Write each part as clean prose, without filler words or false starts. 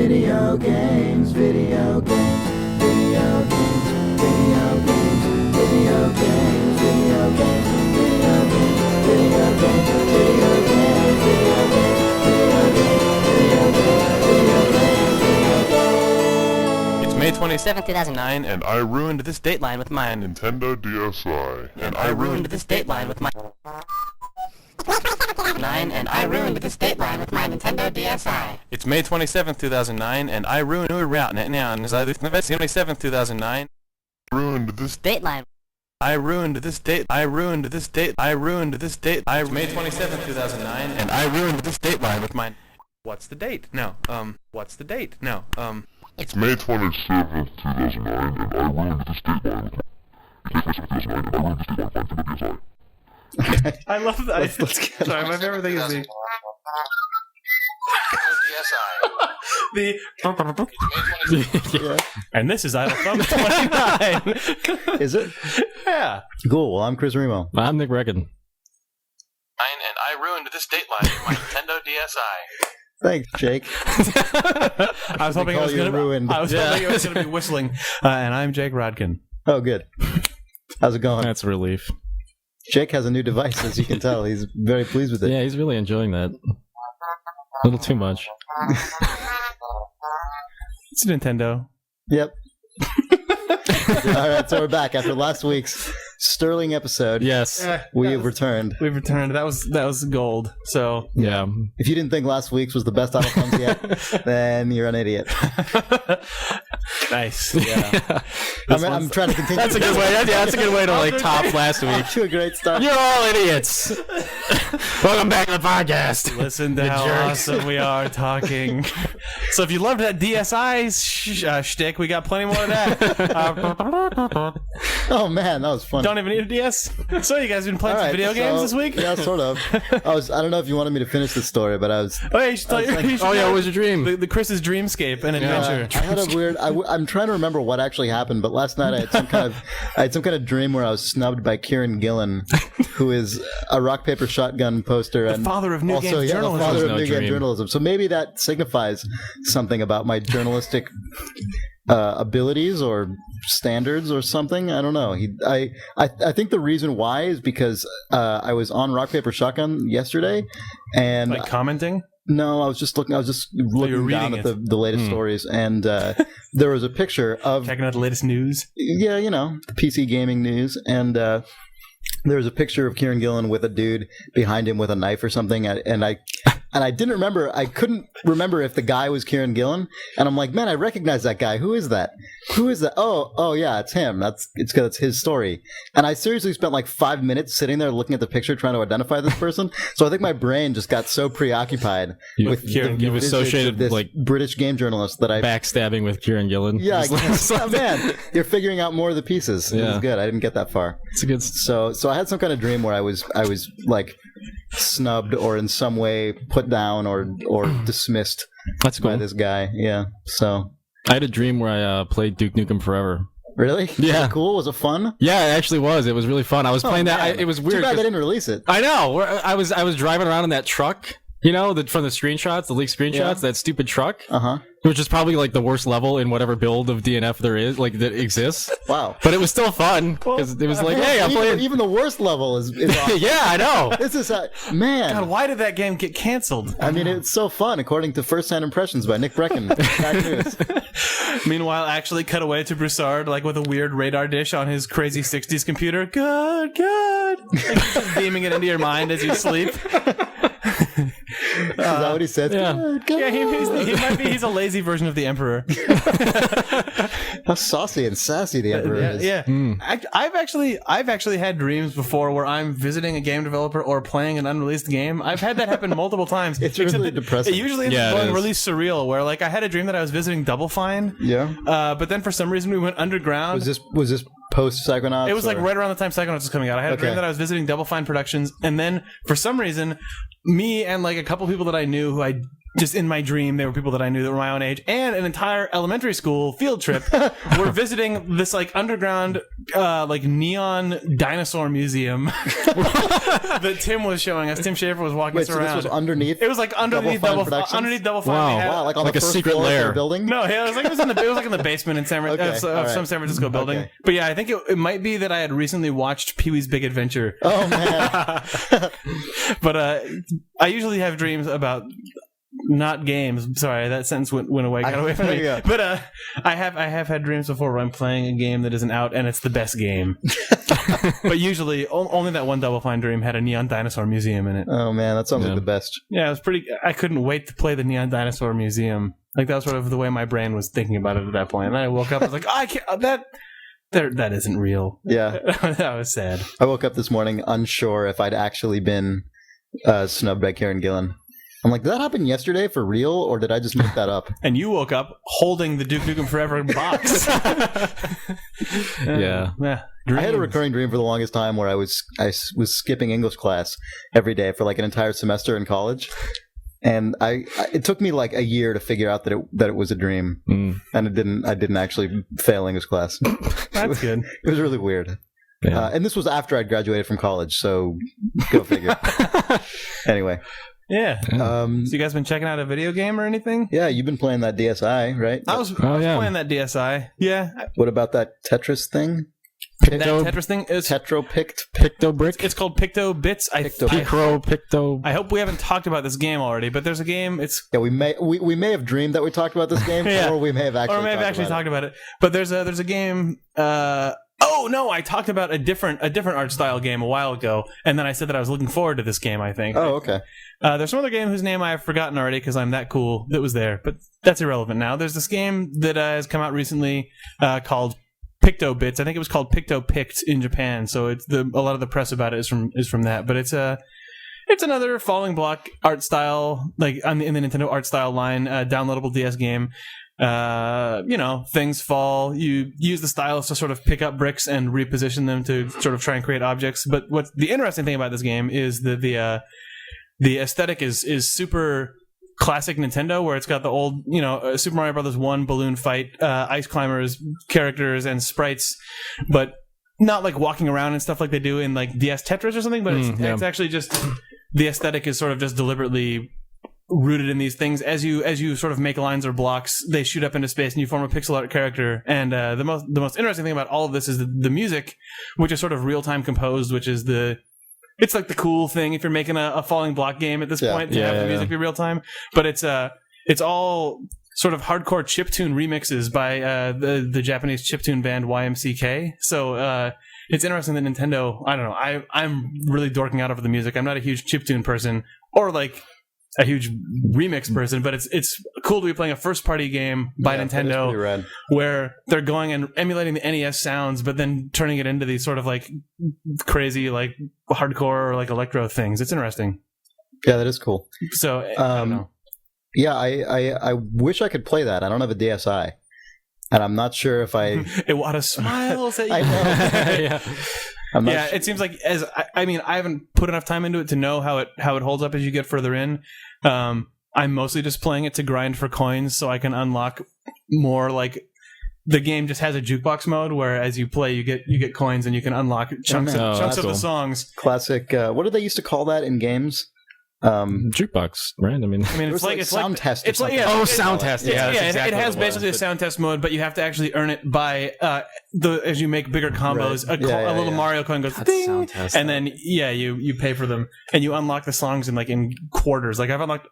video games, video games, video games, video games, video games, video games, video games, video games, video games, video games, video games. It's May 27th, 2009, and I ruined this dateline with my Nintendo DSi. And I ruined this dateline with my... and I ruined this dateline with my Nintendo DSi. It's May 27th, 2009, and I ruined it right now. And it's May 27th, 2009. Ruined this dateline. I ruined this date. I ruined this date. I ruined this date. I May 27th, 2009, and I ruined this dateline with my... What's the date? No. What's the date? No. It's May 27th, 2009, and I ruined this dateline with my... It's May 27th, 2009, and I ruined this dateline with my Nintendo DSi. I love that. Let's get Sorry, my favorite thing is the and this is Idle Thumb 29. Is it? Yeah. Cool. Well, I'm Chris Remo. I'm Nick Breckon. And I ruined this dateline with my Nintendo DSi. Thanks, Jake. I was hoping it was going to ruined. I was hoping it was going to be whistling. And I'm Jake Rodkin. Oh, good. How's it going? That's a relief. Jake has a new device, as you can tell. He's very pleased with it. Yeah, he's really enjoying that. A little too much. It's a Nintendo. Yep. All right, so we're back after last week's sterling episode. Yes. We have returned. We've returned. That was gold. So Yeah. If you didn't think last week's was the best Idle Thumbs yet, then you're an idiot. nice. Yeah. I'm trying to continue. That's a good way. Yeah, that's a good way to like top last week. to a great start. You're all idiots. Welcome back to the podcast. Listen to how awesome we are talking. So if you loved that DSi shtick, we got plenty more of that. Oh man, that was fun. Don't even need a DS. So you guys been playing some video games this week? Yeah, sort of. I don't know if you wanted me to finish the story, but I was. Oh, yeah, you should tell What was your dream? The Chris's dreamscape and adventure. I had a weird. I'm trying to remember what actually happened, but last night I had some kind of dream where I was snubbed by Kieron Gillen, who is a rock paper shotgun poster and father of new game journalism. The father of No new game dream. journalism. So maybe that signifies something about my journalistic abilities or standards or something. I don't know. I think the reason why is because I was on Rock Paper Shotgun yesterday, and Like commenting? no, I was just looking down at the latest stories, and there was a picture of Checking out the latest news. PC gaming news, and there was a picture of Kieron Gillen with a dude behind him with a knife or something, and I didn't remember. I couldn't remember if the guy was Kieron Gillen, and I'm like, man, I recognize that guy. Who is that? Who is that? Oh yeah, it's him. It's his story. And I seriously spent like 5 minutes sitting there looking at the picture trying to identify this person. So I think my brain just got so preoccupied with Kieron, you've visage associated of this like British game journalist that I backstabbing with Kieron Gillen. yeah, I guess. Oh, man, you're figuring out more of the pieces. It Yeah. was good. I didn't get that far. It's a good. So I had some kind of dream where I was like snubbed or in some way put down or dismissed That's by cool. this guy. Yeah. So I had a dream where I played Duke Nukem Forever. really, Yeah. Was it cool? Was it fun? Yeah, it actually was. It was really fun. I was playing that. Man. It was Too weird. bad 'cause- they didn't release it. I know. I was driving around in that truck. You know, from the screenshots, the leaked screenshots, Yeah. that stupid truck, Uh-huh. which is probably like the worst level in whatever build of DNF there is, like that exists. Wow. But it was still fun because it was like, hey, I'm playing. Even the worst level is awesome. Yeah, I know. This is man. God, why did that game get canceled? I mean, it's so fun, according to First Hand Impressions by Nick Breckon. Bad news. Meanwhile, actually cut away to Broussard, like with a weird radar dish on his crazy 60s computer. Good. Like, he's just beaming it into your mind as you sleep. Is that what he said? Yeah. Good. Yeah, he's a lazy version of the Emperor. How saucy and sassy the Emperor is. Yeah. I've actually had dreams before where I'm visiting a game developer or playing an unreleased game. I've had that happen multiple times. It's except really that depressing. It usually ends Yeah, up it going is. really surreal. Where like I had a dream that I was visiting Double Fine. Yeah. But then for some reason we went underground. Was this post Psychonauts? It was like right around the time Psychonauts was coming out. I had a dream that I was visiting Double Fine Productions, and then for some reason, me and like a couple people that I knew who I just in my dream, there were people that I knew that were my own age, and an entire elementary school field trip. We're visiting this like underground, like neon dinosaur museum that Tim was showing us. Tim Schafer was walking us so around. this was underneath? It was like underneath Double Fine Productions? underneath Double Fine. Wow. They had- Wow, like on Like the a first secret floor of their lair. building? No, yeah, it was like in the basement in Okay, of all right. some San Francisco building. Okay. But yeah, I think it might be that I had recently watched Pee-wee's Big Adventure. Oh, man. But I usually have dreams about not games. Sorry, that sentence went away. Got away from me. Yeah. But I have had dreams before where I'm playing a game that isn't out and it's the best game. But usually only that one Double Fine dream had a neon dinosaur museum in it. Oh, man, that sounds Yeah. like the best. Yeah, it was pretty. I couldn't wait to play the neon dinosaur museum. Like that was sort of the way my brain was thinking about it at that point. And then I woke up. I was like, I can't. That isn't real. Yeah. That was sad. I woke up this morning unsure if I'd actually been snubbed by Kieron Gillen. I'm like, did that happen yesterday for real, or did I just make that up? And you woke up holding the Duke Nukem Forever box. Yeah. Yeah. I had a recurring dream for the longest time where I was skipping English class every day for like an entire semester in college, and it took me like a year to figure out that it was a dream, and I didn't actually fail English class. That's good. It was really weird. Yeah. And this was after I'd graduated from college, so go figure. Anyway, Yeah. So um, you guys been checking out a video game or anything? yeah, you've been playing that DSi, right? I was yeah. playing that DSi. Yeah. What about that Tetris thing? That Tetris thing is PiCTOBiTS. it's called PiCTOBiTS. PiCTO. I hope we haven't talked about this game already, but there's a game. It's Yeah, we may have dreamed that we talked about this game, Yeah. or we may have actually talked about it. But there's a game. Oh no, I talked about a different art style game a while ago, and then I said that I was looking forward to this game. I think. Oh, okay. There's some other game whose name I've forgotten already because I'm that cool that was there, but that's irrelevant now. There's this game that has come out recently called PiCTOBiTS. I think it was called PiCTOBiTS in Japan. So it's a lot of the press about it is from that. But it's another falling block art style, like in the Nintendo art style line, downloadable DS game. Things fall. You use the stylus to sort of pick up bricks and reposition them to sort of try and create objects. But what's the interesting thing about this game is that the aesthetic is super classic Nintendo, where it's got the old, Super Mario Brothers 1 balloon fight, ice climbers, characters, and sprites, but not like walking around and stuff like they do in like DS Tetris or something, but it's actually just the aesthetic is sort of just deliberately rooted in these things. As you sort of make lines or blocks, they shoot up into space and you form a pixel art character. And the most interesting thing about all of this is the music, which is sort of real time composed, which is it's like the cool thing if you're making a falling block game at this point to have the music be real time. But it's all sort of hardcore chiptune remixes by the Japanese chiptune band YMCK. So it's interesting that Nintendo, I don't know, I'm really dorking out over the music. I'm not a huge chiptune person or like a huge remix person, but it's cool to be playing a first party game by Nintendo where they're going and emulating the NES sounds, but then turning it into these sort of like crazy like hardcore or like electro things. It's interesting. Yeah, that is cool. So I don't know. Yeah, I wish I could play that. I don't have a DSi, and I'm not sure if I. It what a smile that you. I know. Yeah. I'm not It seems like I haven't put enough time into it to know how it holds up as you get further in. I'm mostly just playing it to grind for coins so I can unlock more. Like the game just has a jukebox mode where as you play you get coins and you can unlock chunks of the songs. Classic. What did they used to call that in games? Jukebox, right? I mean, it's like sound test. Or something. Sound test. Yeah, that's exactly it has what it was. basically a sound test mode, but you have to actually earn it by as you make bigger combos. Right. A little Mario coin goes ding, sound test, and then you pay for them, and you unlock the songs in quarters. Like I've unlocked,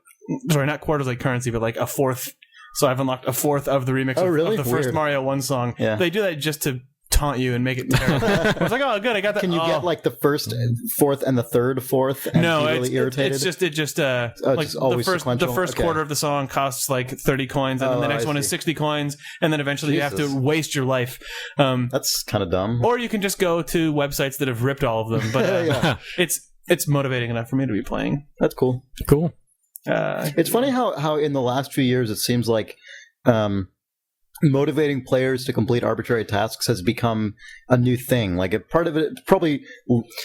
sorry, not quarters like currency, but like a fourth. So I've unlocked a fourth of the remix of the first Weird. Mario 1 song. Yeah. They do that just to taunt you and make it terrible. I was like, oh, good, I got that. Can you get like the first fourth and the third fourth? And no, be really irritated. it's just it's always the sequential? first Okay. quarter of the song costs like 30 coins, and then the next I one is see. 60 coins, and then eventually you have Jesus. to waste your life. That's kind of dumb. Or you can just go to websites that have ripped all of them. But Yeah. it's motivating enough for me to be playing. That's cool. Cool. It's funny how in the last few years it seems like motivating players to complete arbitrary tasks has become a new thing. Like a part of it probably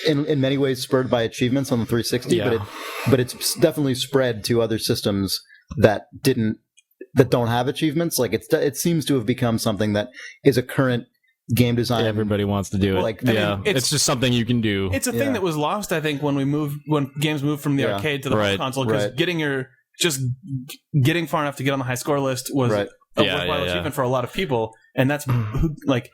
in many ways spurred by achievements on the 360, Yeah. but it's definitely spread to other systems that don't have achievements. Like it seems to have become something that is a current game design. Everybody wants to do it. Like, it's just something you can do. It's a thing that was lost, I think, when games moved from the arcade to the home console, because getting far enough to get on the high score list was a worthwhile achievement for a lot of people, and that's like.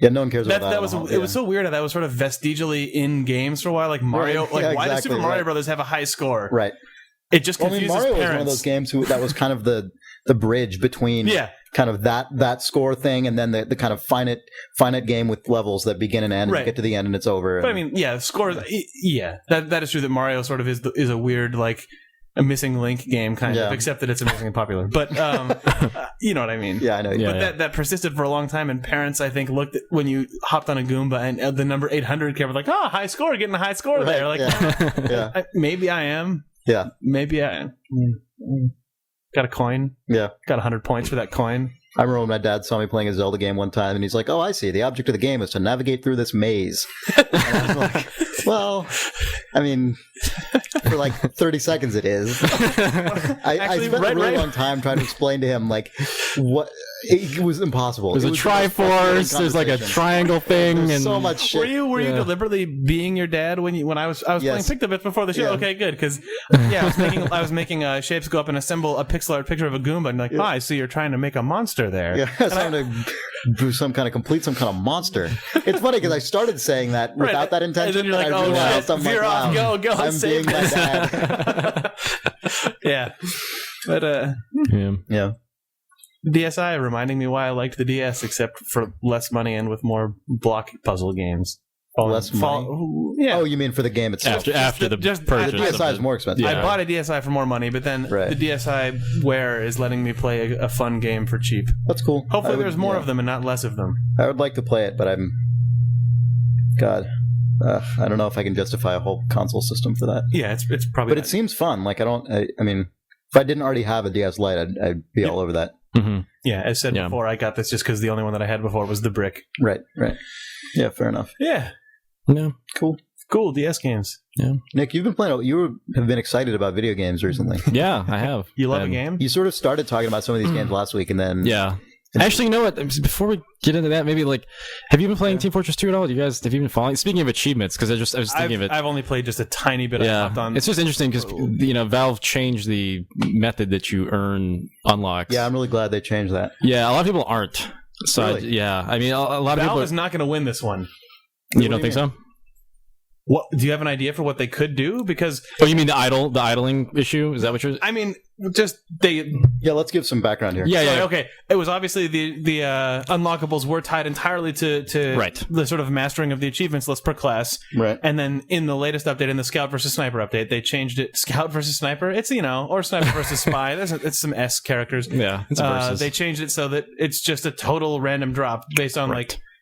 Yeah, no one cares about that. It was so weird that was sort of vestigially in games for a while. Like Mario, why does Super Mario Brothers have a high score? Right. It just confuses Mario parents. was one of those games that was kind of the bridge between kind of that score thing and then the kind of finite game with levels that begin and end. And you get to the end and it's over. But I mean, scores. Yeah, that is true. That Mario sort of is a weird like. A missing link game, kind of, except that it's amazingly popular. But you know what I mean? Yeah, I know. But that persisted for a long time, and parents, I think, looked at when you hopped on a Goomba and the number 800 came, like, oh, high score, getting a high score there. Like, maybe I am. Yeah. Maybe I am. Got a coin. Yeah. Got 100 points for that coin. I remember when my dad saw me playing a Zelda game one time, and he's like, oh, I see. The object of the game is to navigate through this maze. And I was like, well, I mean, for like 30 seconds it is. I spent a really long time trying to explain to him, like, what... It was impossible. There's a Triforce. There's like a triangle thing, and so much shit. Were you deliberately being your dad when I was playing PiCTOBiTS before the show? Yeah. Okay, good, because I was making shapes go up and assemble a pixel art picture of a Goomba, and like, I see you're trying to make a monster there. Yeah, trying to do some kind of monster. It's funny because I started saying that without that intention, and then you're like, oh shit, veer off, go, I'm being my dad. Yeah, but yeah. DSi reminding me why I liked the DS, except for less money and with more block puzzle games. Less money? Yeah. Oh, you mean for the game itself? After the purchase. The DSi is more expensive. I bought a DSi for more money, but then the DSiWare is letting me play a fun game for cheap. That's cool. Hopefully there's more of them and not less of them. I would like to play it, but I don't know if I can justify a whole console system for that. Yeah, it's probably. But it seems fun. Like I mean, if I didn't already have a DS Lite, I'd be all over that. Mm-hmm. Yeah, as said before, I got this just because the only one that I had before was the brick. Right. Yeah, fair enough. Yeah. Cool DS games. Yeah. Nick, you have been excited about video games recently. Yeah, I have. You love a game? You sort of started talking about some of these games last week, and then Actually, you know what? Before we get into that, maybe have you been playing Team Fortress 2 at all? Have you been following? Speaking of achievements, because I was thinking of it. I've only played just a tiny bit. It's just interesting because Valve changed the method that you earn unlocks. Yeah, I'm really glad they changed that. Yeah, a lot of people aren't. So really? I mean, a lot of people. Valve is not going to win this one. You don't think so? What do you have an idea for what they could do? Because you mean the idling issue? Is that what you're? I mean, just they. Yeah, let's give some background here. Yeah. Okay, it was obviously the unlockables were tied entirely to the sort of mastering of the achievements list per class. Right. And then in the latest update, in the Scout versus Sniper update, they changed it. Scout versus Sniper. It's or Sniper versus Spy. It's some S characters. Yeah. It's versus. They changed it so that it's just a total random drop based on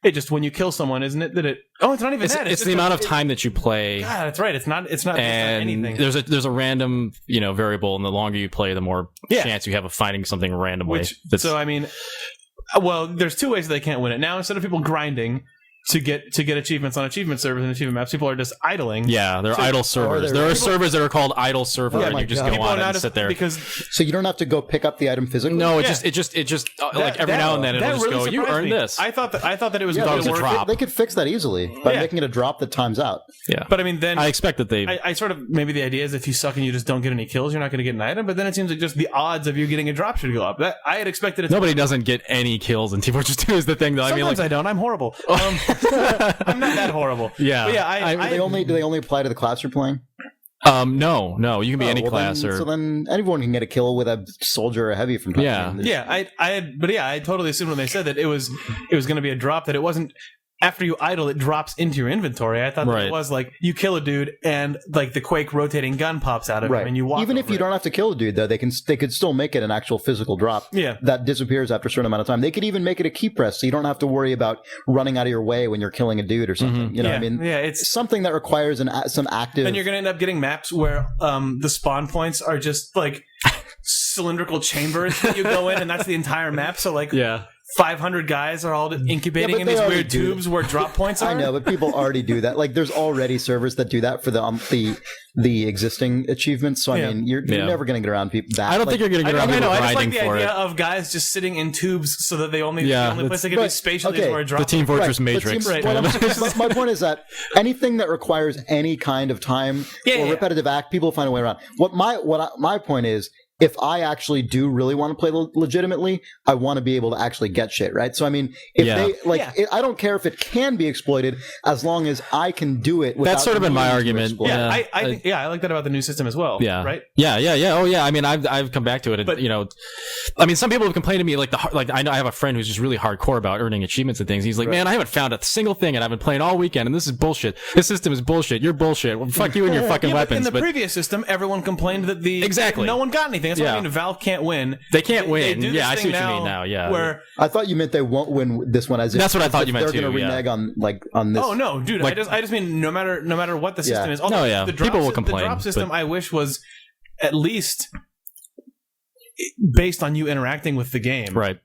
it just when you kill someone, isn't it? It's not even that. It's the amount of time that you play. God, that's right. It's not based on anything. There's a random variable, and the longer you play, the more chance you have of finding something randomly. So I mean, there's two ways that they can't win it. Now, instead of people grinding to get achievements on achievement servers and achievement maps, people are just idling. Yeah, they're idle servers. There are servers that are called idle server, and you just go on and sit there. So you don't have to go pick up the item physically. No, it just like every now and then it'll just go. You earned this. I thought that it was going to work. They could fix that easily by making it a drop that times out. Yeah, but I mean, then I expect that they. I sort of maybe the idea is if you suck and you just don't get any kills, you're not going to get an item. But then it seems like just the odds of you getting a drop should go up. I had expected it. Nobody doesn't get any kills in Team Fortress 2 is the thing though. Sometimes I don't. I'm horrible. I'm not that horrible. Yeah. But do they only apply to the class you're playing? No. You can be any class. So then anyone can get a kill with a soldier or a heavy from time. I totally assumed when they said that it was going to be a drop, that it wasn't. After you idle, it drops into your inventory. I thought that it was like you kill a dude and like the Quake rotating gun pops out of him and you walk. Even if you don't have to kill a dude, though, they could still make it an actual physical drop. Yeah, that disappears after a certain amount of time. They could even make it a key press, so you don't have to worry about running out of your way when you're killing a dude or something. Mm-hmm. You know what I mean? Yeah, it's something that requires some active. Then you're going to end up getting maps where the spawn points are just like cylindrical chambers that you go in, and that's the entire map. So 500 guys are all incubating in they these already weird do tubes where drop points are. I know, but people already do that. Like, there's already servers that do that for the existing achievements. So I mean, you're never going to get around people. I don't think you're going to get around people I just like grinding the for idea it. of guys just sitting in tubes so that the only place they can be spatially is where a drop. The Team Fortress Right, Matrix. My point is that anything that requires any kind of time or repetitive act, people find a way around. My point is, if I actually do really want to play legitimately, I want to be able to actually get shit, right? So I mean, I don't care if it can be exploited as long as I can do it. That's sort of been my argument. I like that about the new system as well. Yeah. Right. Yeah. Oh yeah. I mean, I've come back to it. But I mean, some people have complained to me like I know I have a friend who's just really hardcore about earning achievements and things. He's like, man, I haven't found a single thing, and I've been playing all weekend, and this is bullshit. This system is bullshit. You're bullshit. Well, fuck you and your fucking weapons. In the previous system, everyone complained that no one got anything. That's what I mean. Valve can't win. They can't win. Yeah, I see what you mean now. Yeah. Where I thought you meant they won't win this one. That's what I thought you meant too. They're going to renege on this. Oh no, dude! I just mean no matter what the system is. Although the people will complain. The drop system, I wish was at least based on you interacting with the game. Right.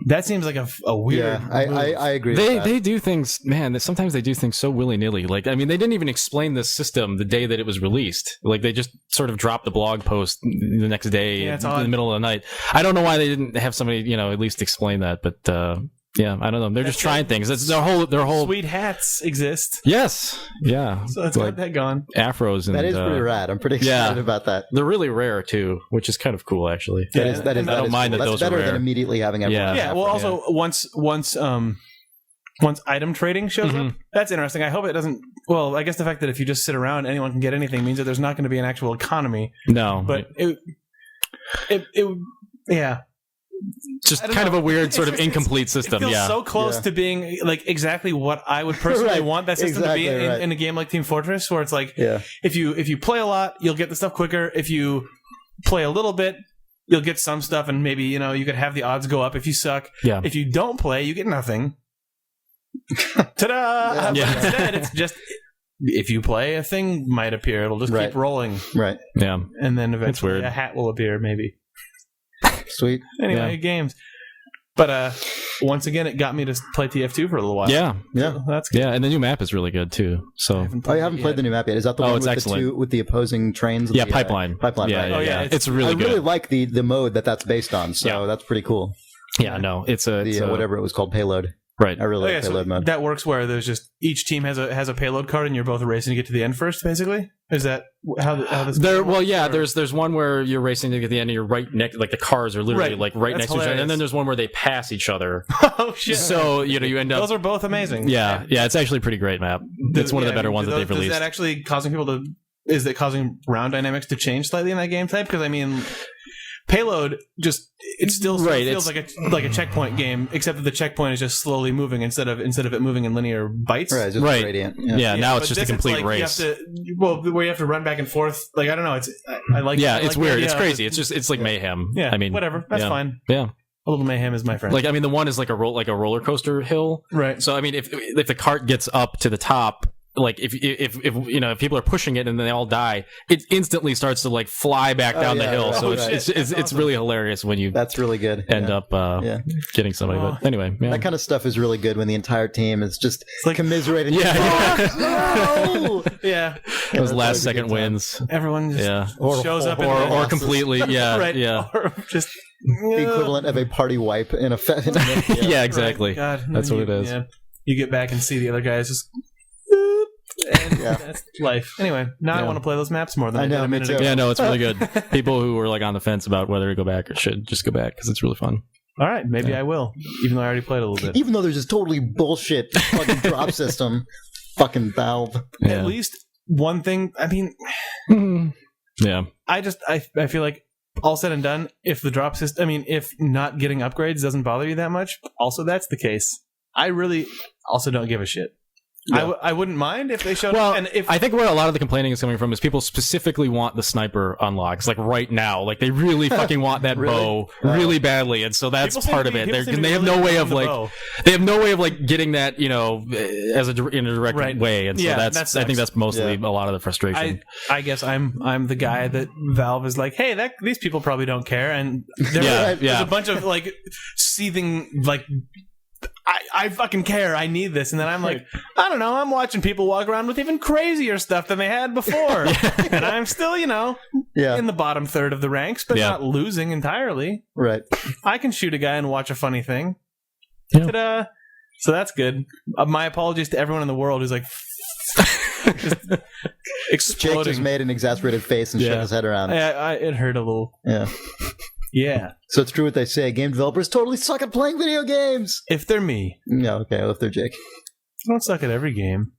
That seems like a weird. Yeah, I agree. They do things, man. Sometimes they do things so willy nilly. Like, I mean, they didn't even explain this system the day that it was released. Like, they just sort of dropped the blog post the next day in the middle of the night. I don't know why they didn't have somebody, at least explain that. But yeah, I don't know. They're just trying things. That's their whole. Sweet hats exist. Yes. Yeah. So it's got that gone. Afros and that is pretty rad. I'm pretty excited about that. They're really rare too, which is kind of cool actually. I don't mind cool. that those are better rare. than immediately having everyone. Yeah. Well, also once item trading shows up, that's interesting. I hope it doesn't. Well, I guess the fact that if you just sit around, anyone can get anything means that there's not going to be an actual economy. No, but it just kind of a weird sort of incomplete system. It feels so close to being like exactly what I would personally want that system to be in a game like Team Fortress, where it's like if you play a lot, you'll get the stuff quicker. If you play a little bit, you'll get some stuff, and maybe you could have the odds go up if you suck. Yeah. If you don't play, you get nothing. Ta-da! Yeah. But instead, it's just if you play, a thing might appear. It'll just keep rolling. Right. Yeah. And then eventually a hat will appear, maybe. Sweet. Anyway, games. But once again, it got me to play TF2 for a little while. Yeah. So that's good. Yeah, and the new map is really good too. So you haven't played the new map yet. Is that the one with the opposing trains? Yeah, Pipeline. Pipeline. Yeah, right? yeah. It's really good. I really like the mode that's based on. So that's pretty cool. Yeah, no, it's whatever it was called, Payload. Right. I really like Payload mode. That works where there's just each team has a payload card and you're both racing to get to the end first, basically? Is that how this works? Well, yeah, there's one where you're racing to get to the end and you're right next, like the cars are literally right next to each other. And then there's one where they pass each other. Oh, shit. So, you end up... Those are both amazing. Yeah, it's actually a pretty great map. It's one of the better ones that they've released. Is that actually causing people to... Is that causing round dynamics to change slightly in that game type? Because, I mean... Payload it still feels like a checkpoint game, except that the checkpoint is just slowly moving instead of it moving in linear bytes. Right, just gradient. Yeah, now it's just a complete race. Where you have to run back and forth. Like I don't know, I like. Yeah, it's weird. It's crazy. It's like mayhem. Yeah, I mean, whatever. That's fine. Yeah. A little mayhem is my friend. Like I mean, the one is like a roller coaster hill. Right. So I mean, if the cart gets up to the top. Like if if people are pushing it and then they all die, it instantly starts to like fly back down the hill. So it's awesome. Really hilarious when you that's really good end up getting somebody. But anyway, that kind of stuff is really good when the entire team is just like commiserating. No! Yeah. Those last second wins. Everyone just shows up or completely right. Or just the equivalent of a party wipe in a yeah, exactly. God, that's what it is. Yeah. You get back and see the other guys just. And that's life. Anyway, now I want to play those maps more than I did a minute ago. Yeah, no, it's really good. People who were like on the fence about whether to go back or should just go back because it's really fun. All right, maybe I will, even though I already played a little bit. Even though there's this totally bullshit fucking drop system, fucking Valve. Yeah. At least one thing. I mean, yeah. I feel like all said and done, if the drop system, I mean, if not getting upgrades doesn't bother you that much, also that's the case. I really also don't give a shit. I wouldn't mind if they showed Well, up. And if I think where a lot of the complaining is coming from is people specifically want the sniper unlocks, like right now. Like they really fucking want that bow really badly, and so that's People part seem of to it. be- people seem to They be have really no way on of the like bow. they have no way of like getting that in a direct way, and so Yeah, that's that I think sucks. that's mostly a lot of the frustration. I guess I'm the guy that Valve is like, hey, these people probably don't care, and there's a bunch of like seething like. I fucking care. I need this, and then I'm like, I don't know. I'm watching people walk around with even crazier stuff than they had before, and I'm still, in the bottom third of the ranks, but not losing entirely. Right. I can shoot a guy and watch a funny thing. Yeah. Ta-da! So that's good. My apologies to everyone in the world who's like just Jake exploding. just made an exasperated face and shook his head around. It hurt a little. Yeah. Yeah. So it's true what they say. Game developers totally suck at playing video games. If they're me. No, okay. Well, if they're Jake. I don't suck at every game.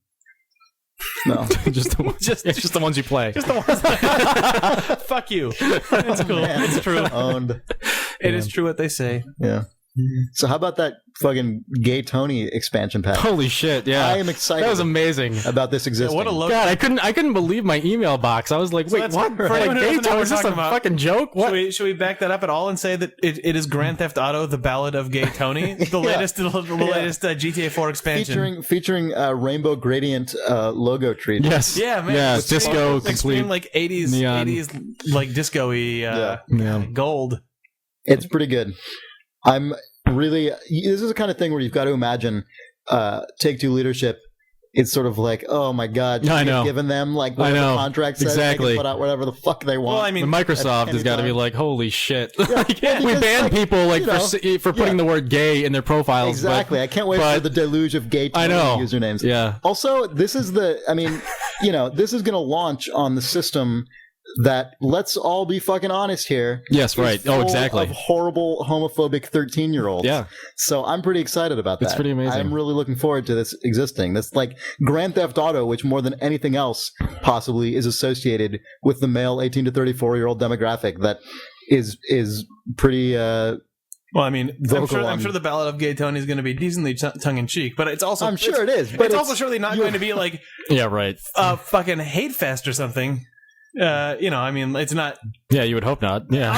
No. just the ones you play. Just the ones. Fuck you. It's cool. Man. It's true. Owned. It is true what they say. Yeah. So how about that fucking Gay Tony expansion pack? Holy shit! Yeah, I am excited. That was amazing. About this existing. What a load. God, I couldn't believe my email box. I was like, wait, what? For anyone who doesn't know what is this we're a talking about, fucking joke? What? Should we back that up at all and say that it is Grand Theft Auto: The Ballad of Gay Tony, the latest GTA 4 expansion, featuring Rainbow Gradient logo treat. Yes. Yeah, man. Yeah, It's disco extreme, complete. like 80s, neon. 80s like disco-y gold. It's pretty good. I'm really. This is the kind of thing where you've got to imagine Take-Two leadership. It's sort of like, oh my god, I know. given them like what the contract says, exactly. they can put out whatever the fuck they want. Well, I mean, Microsoft has got to be like, holy shit. Like, we because, ban like, people for putting the word gay in their profiles. Exactly. I can't wait for the deluge of gay usernames. Yeah. Also, this is this is going to launch on the system that, let's all be fucking honest here. Yes, right. Oh, full exactly. Of horrible homophobic 13-year-olds. Yeah. So I'm pretty excited about that. It's pretty amazing. I'm really looking forward to this existing. That's like Grand Theft Auto, which more than anything else possibly is associated with the male 18 to 34-year-old demographic that is pretty. Well, I mean, I'm sure on- the Ballad of Gay Tony is going to be decently tongue-in-cheek, but it's also... I'm sure it is, but it's also surely not going to be like yeah, right. a fucking hate fest or something. I mean, it's not... Yeah, you would hope not. Yeah.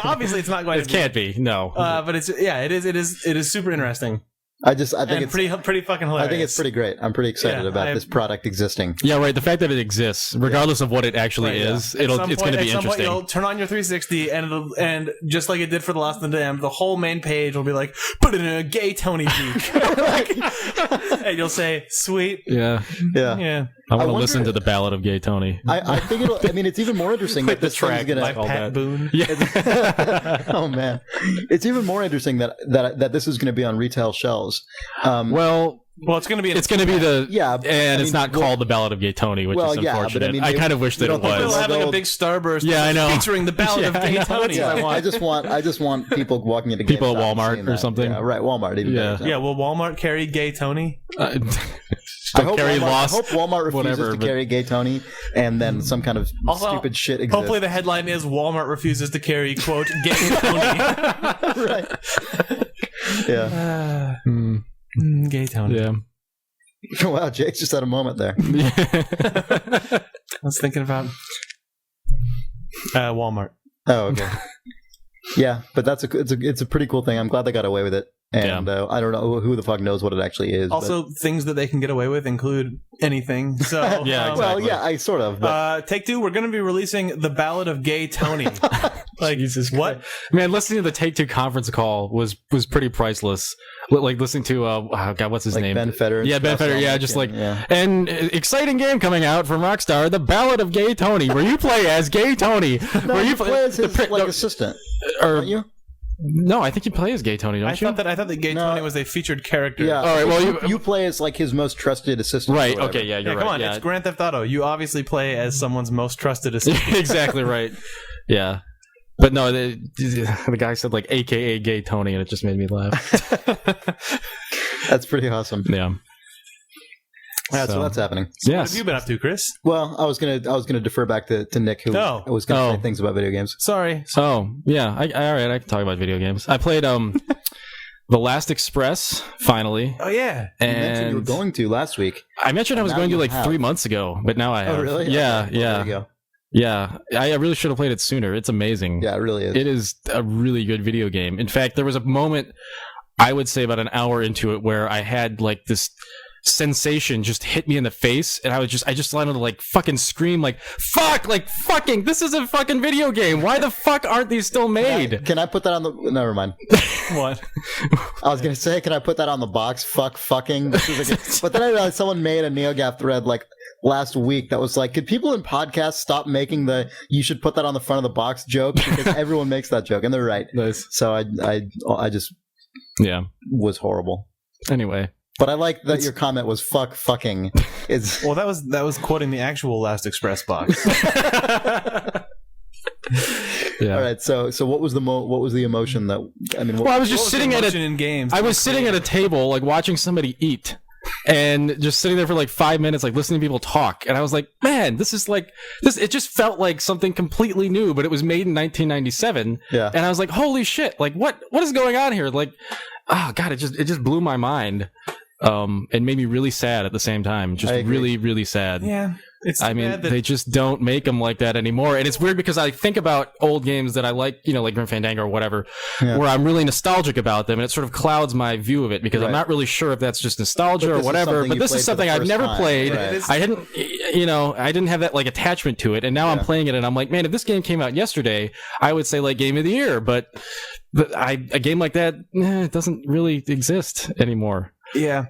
Obviously it's not going to be. It can't be. No. But it is super interesting. I think it's pretty fucking hilarious. I think it's pretty great. I'm pretty excited about this product existing. Yeah, right. The fact that it exists, regardless of what it actually is, it's going to be At some interesting. point you'll turn on your 360 and just like it did for The Lost and the Damned, the whole main page will be like, put it in a Gay Tony geek. And you'll say, sweet. Yeah. Yeah. I want to listen to the Ballad of Gay Tony. I think it's even more interesting that this thing's going by Pat Boone. Yeah. Oh man, it's even more interesting that this is going to be on retail shelves. Well, it's going to be. It's going to be it's not called the Ballad of Gay Tony, which is unfortunate. But I kind of wish that it It'll was. have like a big starburst. Yeah, I know. Featuring the Ballad of Gay Tony. Yeah, I just want people walking into people at GameStop and Walmart seeing or that. something. Yeah, right, Walmart. Even better. Yeah, will Walmart carry Gay Tony? I hope Walmart refuses to carry Gay Tony, and then some kind of stupid shit exists. Hopefully, the headline is Walmart refuses to carry quote Gay Tony. Right. Yeah. Gay Tony. Yeah. Wow, Jake's just had a moment there. I was thinking about Walmart. Oh, okay. Yeah, but it's a pretty cool thing. I'm glad they got away with it. And I don't know who the fuck knows what it actually is. Also, things that they can get away with include anything. So yeah, exactly. Well, yeah, I sort of. But... Take-Two, we're going to be releasing the Ballad of Gay Tony. Like, Jesus, what? Man, listening to the Take-Two conference call was pretty priceless. Like listening to what's his name? Ben Feder. Yeah, Ben Feder. Yeah, just like an exciting game coming out from Rockstar, The Ballad of Gay Tony, where you play as Gay Tony. No, where you play as his assistant. Aren't you? No, I think you play as Gay Tony, don't you? I thought that Gay Tony was a featured character. Yeah. All right. Well, you play as like his most trusted assistant. Right. Okay. Yeah. You're right. Come on. Yeah. It's Grand Theft Auto. You obviously play as someone's most trusted assistant. Exactly right. Yeah. But no, the guy said like AKA Gay Tony, and it just made me laugh. That's pretty awesome. Yeah. So that's happening. So what have you been up to, Chris? Well, I was gonna defer back to Nick, who was gonna say things about video games. Sorry. Oh yeah, all right. I can talk about video games. I played The Last Express, finally. Oh yeah. You mentioned you were going to last week. I mentioned I was going to like 3 months ago, but now I have. Oh, really? Yeah, Okay. Well, yeah. there you go. Yeah, I really should have played it sooner. It's amazing. Yeah, it really is. It is a really good video game. In fact, there was a moment, I would say about an hour into it, where I had like this sensation just hit me in the face, and I just wanted to like fucking scream like, fuck, like fucking, this is a fucking video game. Why the fuck aren't these still made? Can I put that on the... Never mind. What? I was going to say, can I put that on the box? Fucking. This is a good... But then I realized someone made a NeoGAF thread like last week that was like, could people in podcasts stop making the you should put that on the front of the box joke, because everyone makes that joke, and they're right. Nice. So I just was horrible. Anyway, but I like that your comment was fucking. It's Well, that was quoting the actual Last Express box. yeah. all right. So what was the emotion that I mean? Well, I was What just was sitting the at emotion a in games. I was sitting at a table like watching somebody eat. And just sitting there for like 5 minutes, like listening to people talk, and I was like, "Man, this is like this." It just felt like something completely new, but it was made in 1997. Yeah. And I was like, "Holy shit! Like, what is going on here?" Like, oh god, it just blew my mind, and made me really sad at the same time. Just really, really sad. Yeah. It's I mean, bad that they just don't make them like that anymore. And it's weird because I think about old games that I like, like Grim Fandango or whatever, where I'm really nostalgic about them, and it sort of clouds my view of it because I'm not really sure if that's just nostalgia or whatever. But this is something I've never played. Right. I didn't have that like attachment to it, and now I'm playing it, and I'm like, man, if this game came out yesterday, I would say like Game of the Year. But a game like that, it doesn't really exist anymore. Yeah.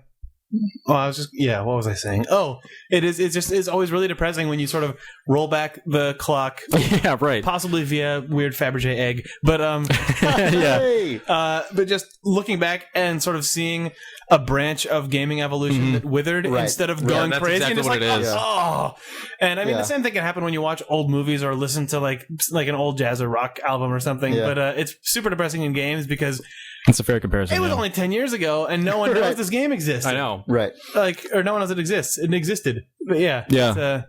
Well, what was I saying? Oh, it's always really depressing when you sort of roll back the clock. Yeah, right. Possibly via weird Fabergé egg. But Yeah. Hey! but just looking back and sort of seeing a branch of gaming evolution that withered instead of going that's crazy. exactly And just what like, it is. oh. And I mean, the same thing can happen when you watch old movies or listen to like an old jazz or rock album or something. Yeah. But it's super depressing in games because That's a fair comparison. it was yeah. only 10 years ago and no one knows this game exists. I know. Right. Or no one knows it exists. It existed. But yeah. Yeah.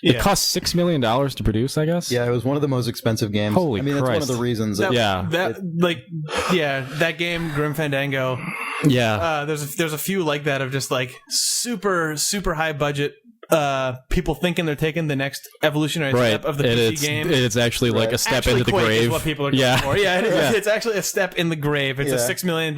It It cost $6 million to produce, I guess. Yeah, it was one of the most expensive games. Holy I mean, that's one of Christ. the reasons. That game, Grim Fandango. Yeah. There's a few like that of just like super high budget. People thinking they're taking the next evolutionary step of the PC game. It's actually like a step Actually, into the Quake grave. is what people are going for. Yeah, it's actually a step in the grave. It's a $6 million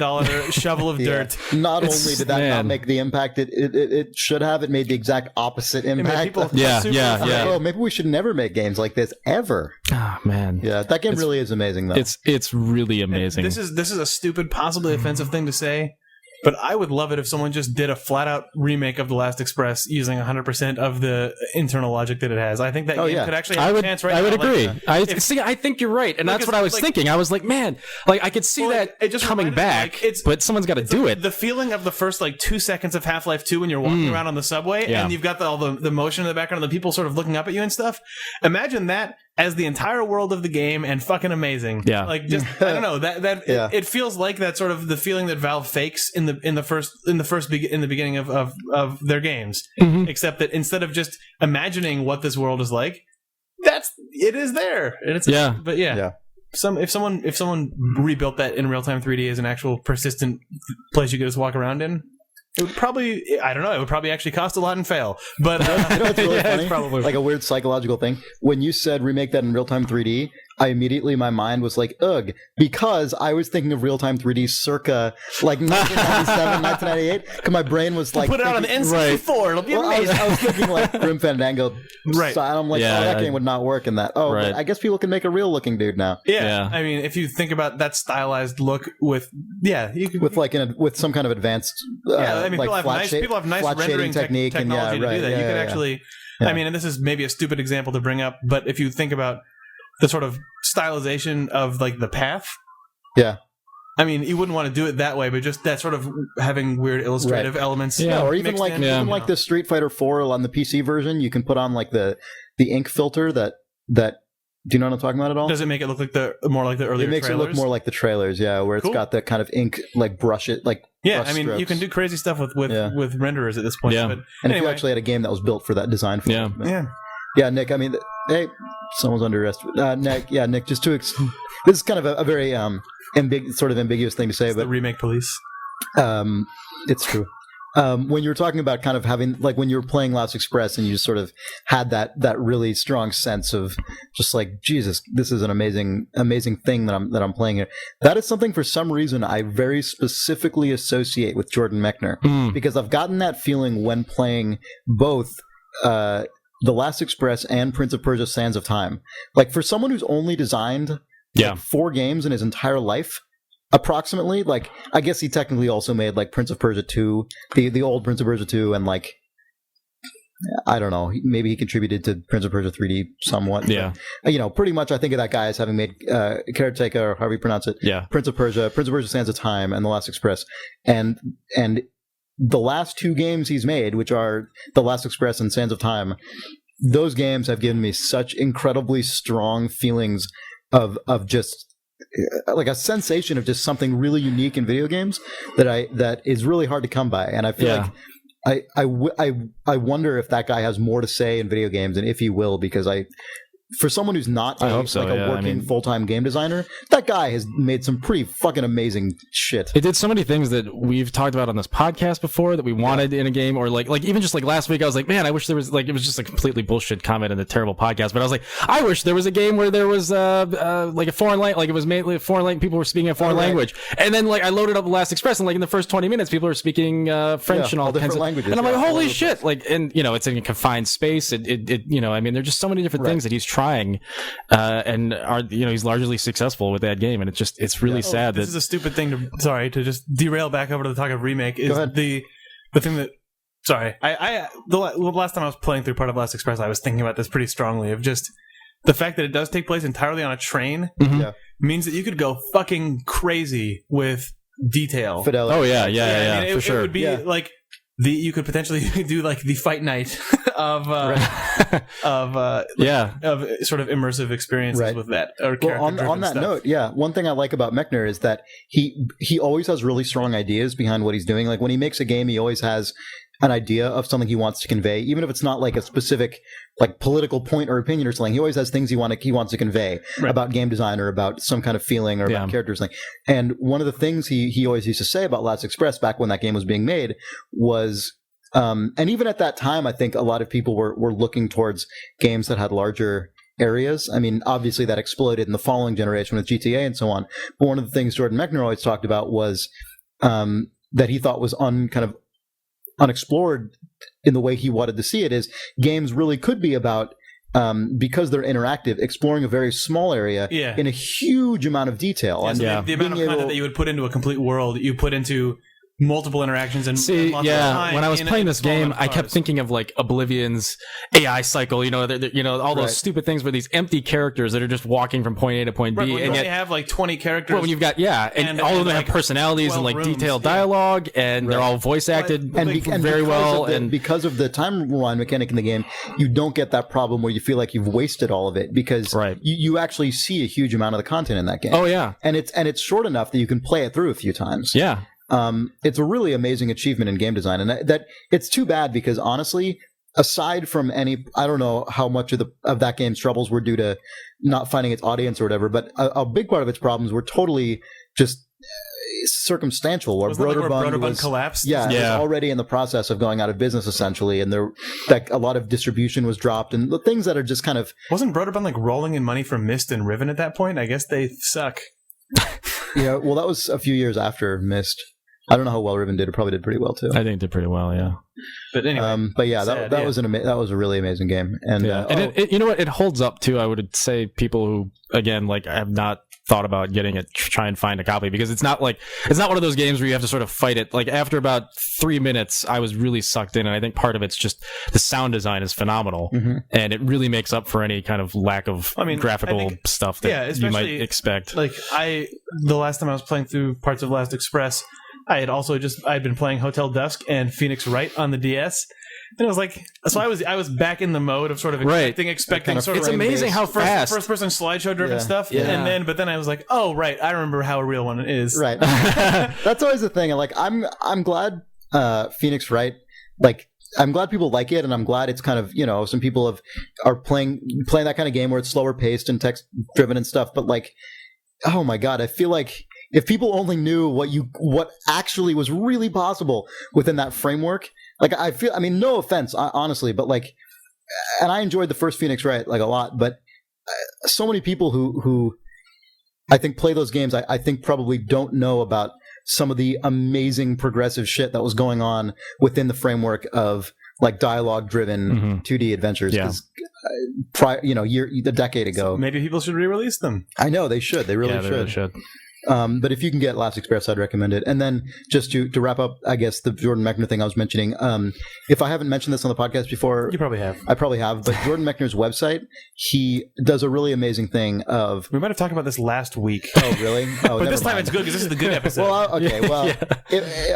shovel of dirt. Not only did that not make the impact it should have, it made the exact opposite impact. People Oh, maybe we should never make games like this ever. Oh man. Yeah, that game really is amazing though. It's really amazing. This is a stupid, possibly offensive thing to say, but I would love it if someone just did a flat-out remake of The Last Express using 100% of the internal logic that it has. I think that game could actually have a chance right now. I would agree. Like, I think you're right, and that's what I was thinking. I was like, man, like I could see that it just coming reminded me, back, but someone's got to do it. The feeling of the first 2 seconds of Half-Life 2 when you're walking around on the subway and you've got all the motion in the background and the people sort of looking up at you and stuff. Imagine that as the entire world of the game and fucking amazing. Yeah. Like just I don't know it feels like that sort of the feeling that Valve fakes in the beginning of their games, except that instead of just imagining what this world is like, it is there. And it's but if someone rebuilt that in real time 3D as an actual persistent place you could just walk around in, it would probably, I don't know, it would probably actually cost a lot and fail. But you know what's really funny? it's probably like a weird psychological thing. When you said remake that in real-time 3D, my mind was like, ugh, because I was thinking of real-time 3D circa 1997, 1998. Because my brain was like, put it out on the N64, it'll be amazing. I was thinking like Grim Fandango style. I'm like, that game would not work in that. Oh, but I guess people can make a real-looking dude now. Yeah. I mean, if you think about that stylized look with, you could, with some kind of advanced, I mean, people have nice rendering technique technology to do that. You could actually, I mean, and this is maybe a stupid example to bring up, but if you think about the sort of stylization of the path. Yeah. I mean, you wouldn't want to do it that way, but just that sort of having weird illustrative elements. Yeah, or even like the Street Fighter 4 on the PC version, you can put on the ink filter that do you know what I'm talking about at all? Does it make it look more like the earlier trailers? It makes it look more like the trailers, where it's got that kind of ink brush it brush I mean, you can do crazy stuff with renderers at this point. Yeah. But and if you actually had a game that was built for that design. Yeah, Nick. I mean, hey, someone's underestimated. Nick, just this is kind of a very sort of ambiguous thing to say, It's but the remake police. It's true. When you were talking about kind of having, like, when you were playing Last Express and you just sort of had that really strong sense of just like, Jesus, this is an amazing thing that I'm playing here. That is something for some reason I very specifically associate with Jordan Mechner, because I've gotten that feeling when playing both The Last Express and Prince of Persia: Sands of Time. Like, for someone who's only designed 4 games in his entire life, approximately, like, I guess he technically also made like Prince of Persia 2, the old Prince of Persia 2, and like, I don't know, maybe he contributed to Prince of Persia 3D somewhat. Yeah. But, pretty much I think of that guy as having made Caretaker, or however you pronounce it, Prince of Persia, Sands of Time, and The Last Express. And the last 2 games he's made, which are The Last Express and Sands of Time, those games have given me such incredibly strong feelings of just like a sensation of just something really unique in video games that is really hard to come by. And I feel like I wonder if that guy has more to say in video games, and if he will, because for someone who's not a working full-time game designer, that guy has made some pretty fucking amazing shit. It did so many things that we've talked about on this podcast before that we wanted in a game, or like even just like last week, I was like, man, I wish there was, like, it was just a completely bullshit comment in a terrible podcast, but I was like, I wish there was a game where there was like a foreign language, like it was mainly a foreign language, people were speaking a foreign language, and then like I loaded up The Last Express, and like in the first 20 minutes, people were speaking French and all different kinds of languages, and I'm like, holy shit, like, and it's in a confined space. It I mean, there's just so many different things that he's trying. And he's largely successful with that game, and it's really sad. This is a stupid thing to just derail back over to the talk of remake. Is the thing that the last time I was playing through part of Last Express, I was thinking about this pretty strongly, of just the fact that it does take place entirely on a train means that you could go fucking crazy with detail. Fidelity. Oh yeah, for sure. It would be like you could potentially do like the fight night of sort of immersive experiences with that. Or on that note, one thing I like about Mechner is that he always has really strong ideas behind what he's doing. Like, when he makes a game, he always has an idea of something he wants to convey, even if it's not like a specific like political point or opinion or something. He always has things he wants to convey about game design, or about some kind of feeling, or about characters. And one of the things he always used to say about Last Express back when that game was being made was, and even at that time, I think a lot of people were looking towards games that had larger areas. I mean, obviously that exploded in the following generation with GTA and so on. But one of the things Jordan Mechner always talked about was that he thought was unexplored in the way he wanted to see it, is games really could be about, because they're interactive, exploring a very small area in a huge amount of detail. And the amount of content that you would put into a complete world, you put into multiple interactions and lots of time. When I was playing this game, I kept thinking of like Oblivion's AI cycle, all those stupid things where these empty characters that are just walking from point A to point B, and you only have like 20 characters. Well, when you've got and all of them have personalities and like detailed dialogue, and they're all voice acted very well. And because of the time rewind mechanic in the game, you don't get that problem where you feel like you've wasted all of it, because you actually see a huge amount of the content in that game. Oh yeah, and it's short enough that you can play it through a few times. Yeah. It's a really amazing achievement in game design, and that it's too bad, because honestly, aside from I don't know how much of that game's troubles were due to not finding its audience or whatever, but a big part of its problems were totally just circumstantial. Where Broderbund collapsed? Yeah, it was already in the process of going out of business essentially, and a lot of distribution was dropped, and the things that are just kind of... Wasn't Broderbund like rolling in money from Myst and Riven at that point? I guess they suck. Yeah, well, that was a few years after Myst. I don't know how well Riven did. It probably did pretty well too. I think it did pretty well, yeah. But anyway, that was a really amazing game, and you know what? It holds up too. I would say people who, again, like, have not thought about getting it, try and find a copy, because it's not one of those games where you have to sort of fight it. Like, after about 3 minutes, I was really sucked in, and I think part of it's just the sound design is phenomenal, and it really makes up for any kind of lack of graphical stuff that you might expect. Like, the last time I was playing through parts of Last Express, I'd been playing Hotel Dusk and Phoenix Wright on the DS, and it was like, so I was back in the mode of sort of expecting sort of... It's amazing how fast first person slideshow driven stuff, and then I was like, oh right, I remember how a real one is. Right. That's always the thing. Like, I'm glad Phoenix Wright, like, I'm glad people like it, and I'm glad it's kind of, some people are playing that kind of game where it's slower paced and text driven and stuff, but like, oh my god, I feel like if people only knew what actually was really possible within that framework, like I mean, no offense, honestly, but like, and I enjoyed the first Phoenix Wright like a lot, but so many people who I think play those games, I think probably don't know about some of the amazing progressive shit that was going on within the framework of like dialogue-driven 2D adventures. Yeah. A decade ago. So maybe people should re-release them. I know they should. They really should. But if you can get Last Express, I'd recommend it. And then just to wrap up, I guess the Jordan Mechner thing I was mentioning. If I haven't mentioned this on the podcast before, You probably have. I probably have. But Jordan Mechner's website, he does a really amazing thing of. We might have talked about this last week. Oh, really? Oh, But this time it's good because this is the good episode. Well, okay. Well,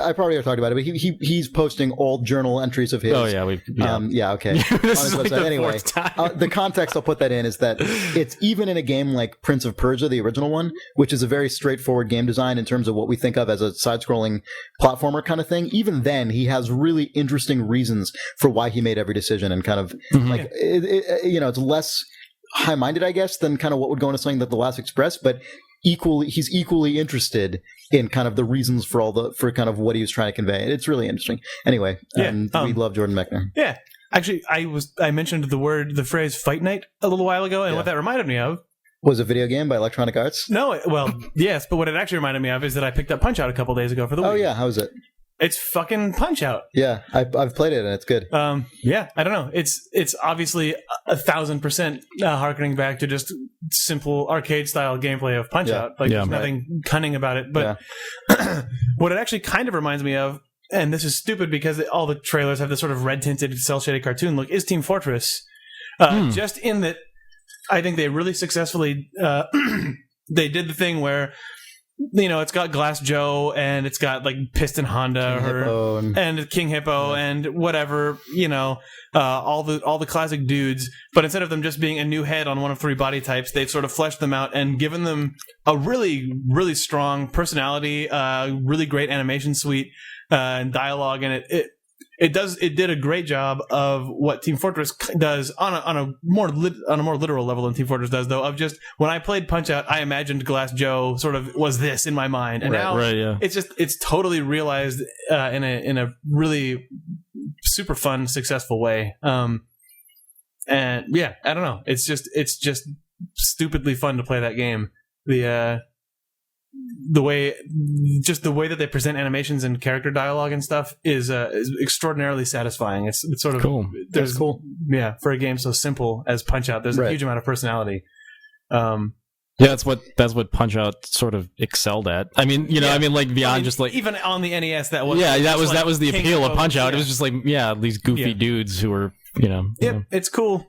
I probably have talked about it, but he's posting old journal entries of his. Oh yeah, okay. This is like the Anyway, fourth time. the context I'll put that in is that it's even in a game like Prince of Persia, the original one, which is a very straightforward game design in terms of what we think of as a side-scrolling platformer kind of thing. Even then, he has really interesting reasons for why he made every decision, and kind of like it's less high-minded, I guess, than kind of what would go into something that The Last Express, but he's equally interested in kind of the reasons for kind of what he was trying to convey. It's really interesting. Anyway, we love Jordan Mechner. Yeah. Actually, I mentioned the phrase Fight Night a little while ago, and what that reminded me of was a video game by Electronic Arts. No, well, yes, but what it actually reminded me of is that I picked up Punch-Out a couple days ago for the Wii. Oh yeah, how's it? It's fucking Punch-Out. Yeah, I've played it and it's good. Yeah, I don't know. It's obviously 1,000% harkening back to just simple arcade-style gameplay of Punch-Out. There's nothing cunning about it. But what it actually kind of reminds me of, and this is stupid because all the trailers have this sort of red-tinted, cel-shaded cartoon look, is Team Fortress. Just in that I think they really successfully they did the thing where it's got Glass Joe and it's got like Piston Honda and King Hippo and whatever, all the classic dudes, but instead of them just being a new head on one of three body types, they've sort of fleshed them out and given them a really, really strong personality, really great animation suite and dialogue, and it did a great job of what Team Fortress does on a more literal level than Team Fortress does, though. Of just when I played Punch-Out, I imagined Glass Joe sort of was this in my mind, and now it's totally realized in a really super fun, successful way. And yeah, I don't know. It's just stupidly fun to play that game. The way that they present animations and character dialogue and stuff is extraordinarily satisfying. It's sort of cool. That's cool. Yeah, for a game so simple as Punch-Out, there's a huge amount of personality. That's what Punch-Out sort of excelled at. I mean, like beyond just like even on the NES, that was that was the King appeal Hippo, of Punch-Out. It was just like these goofy dudes who were it's cool.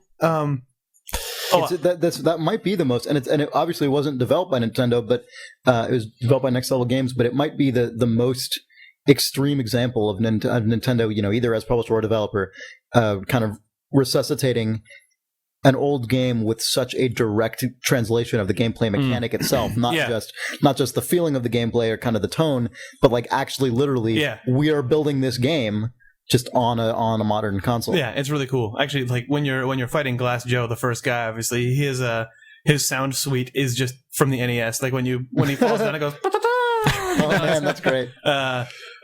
That might be the most, and it obviously wasn't developed by Nintendo, but it was developed by Next Level Games. But it might be the most extreme example of Nintendo, either as publisher or developer, kind of resuscitating an old game with such a direct translation of the gameplay mechanic itself, not just the feeling of the gameplay or kind of the tone, but like actually literally, we are building this game just on a modern console. Yeah, it's really cool. Actually, like when you're fighting Glass Joe, the first guy, obviously his sound suite is just from the NES. Like when he falls down, it goes. Oh man, that's great.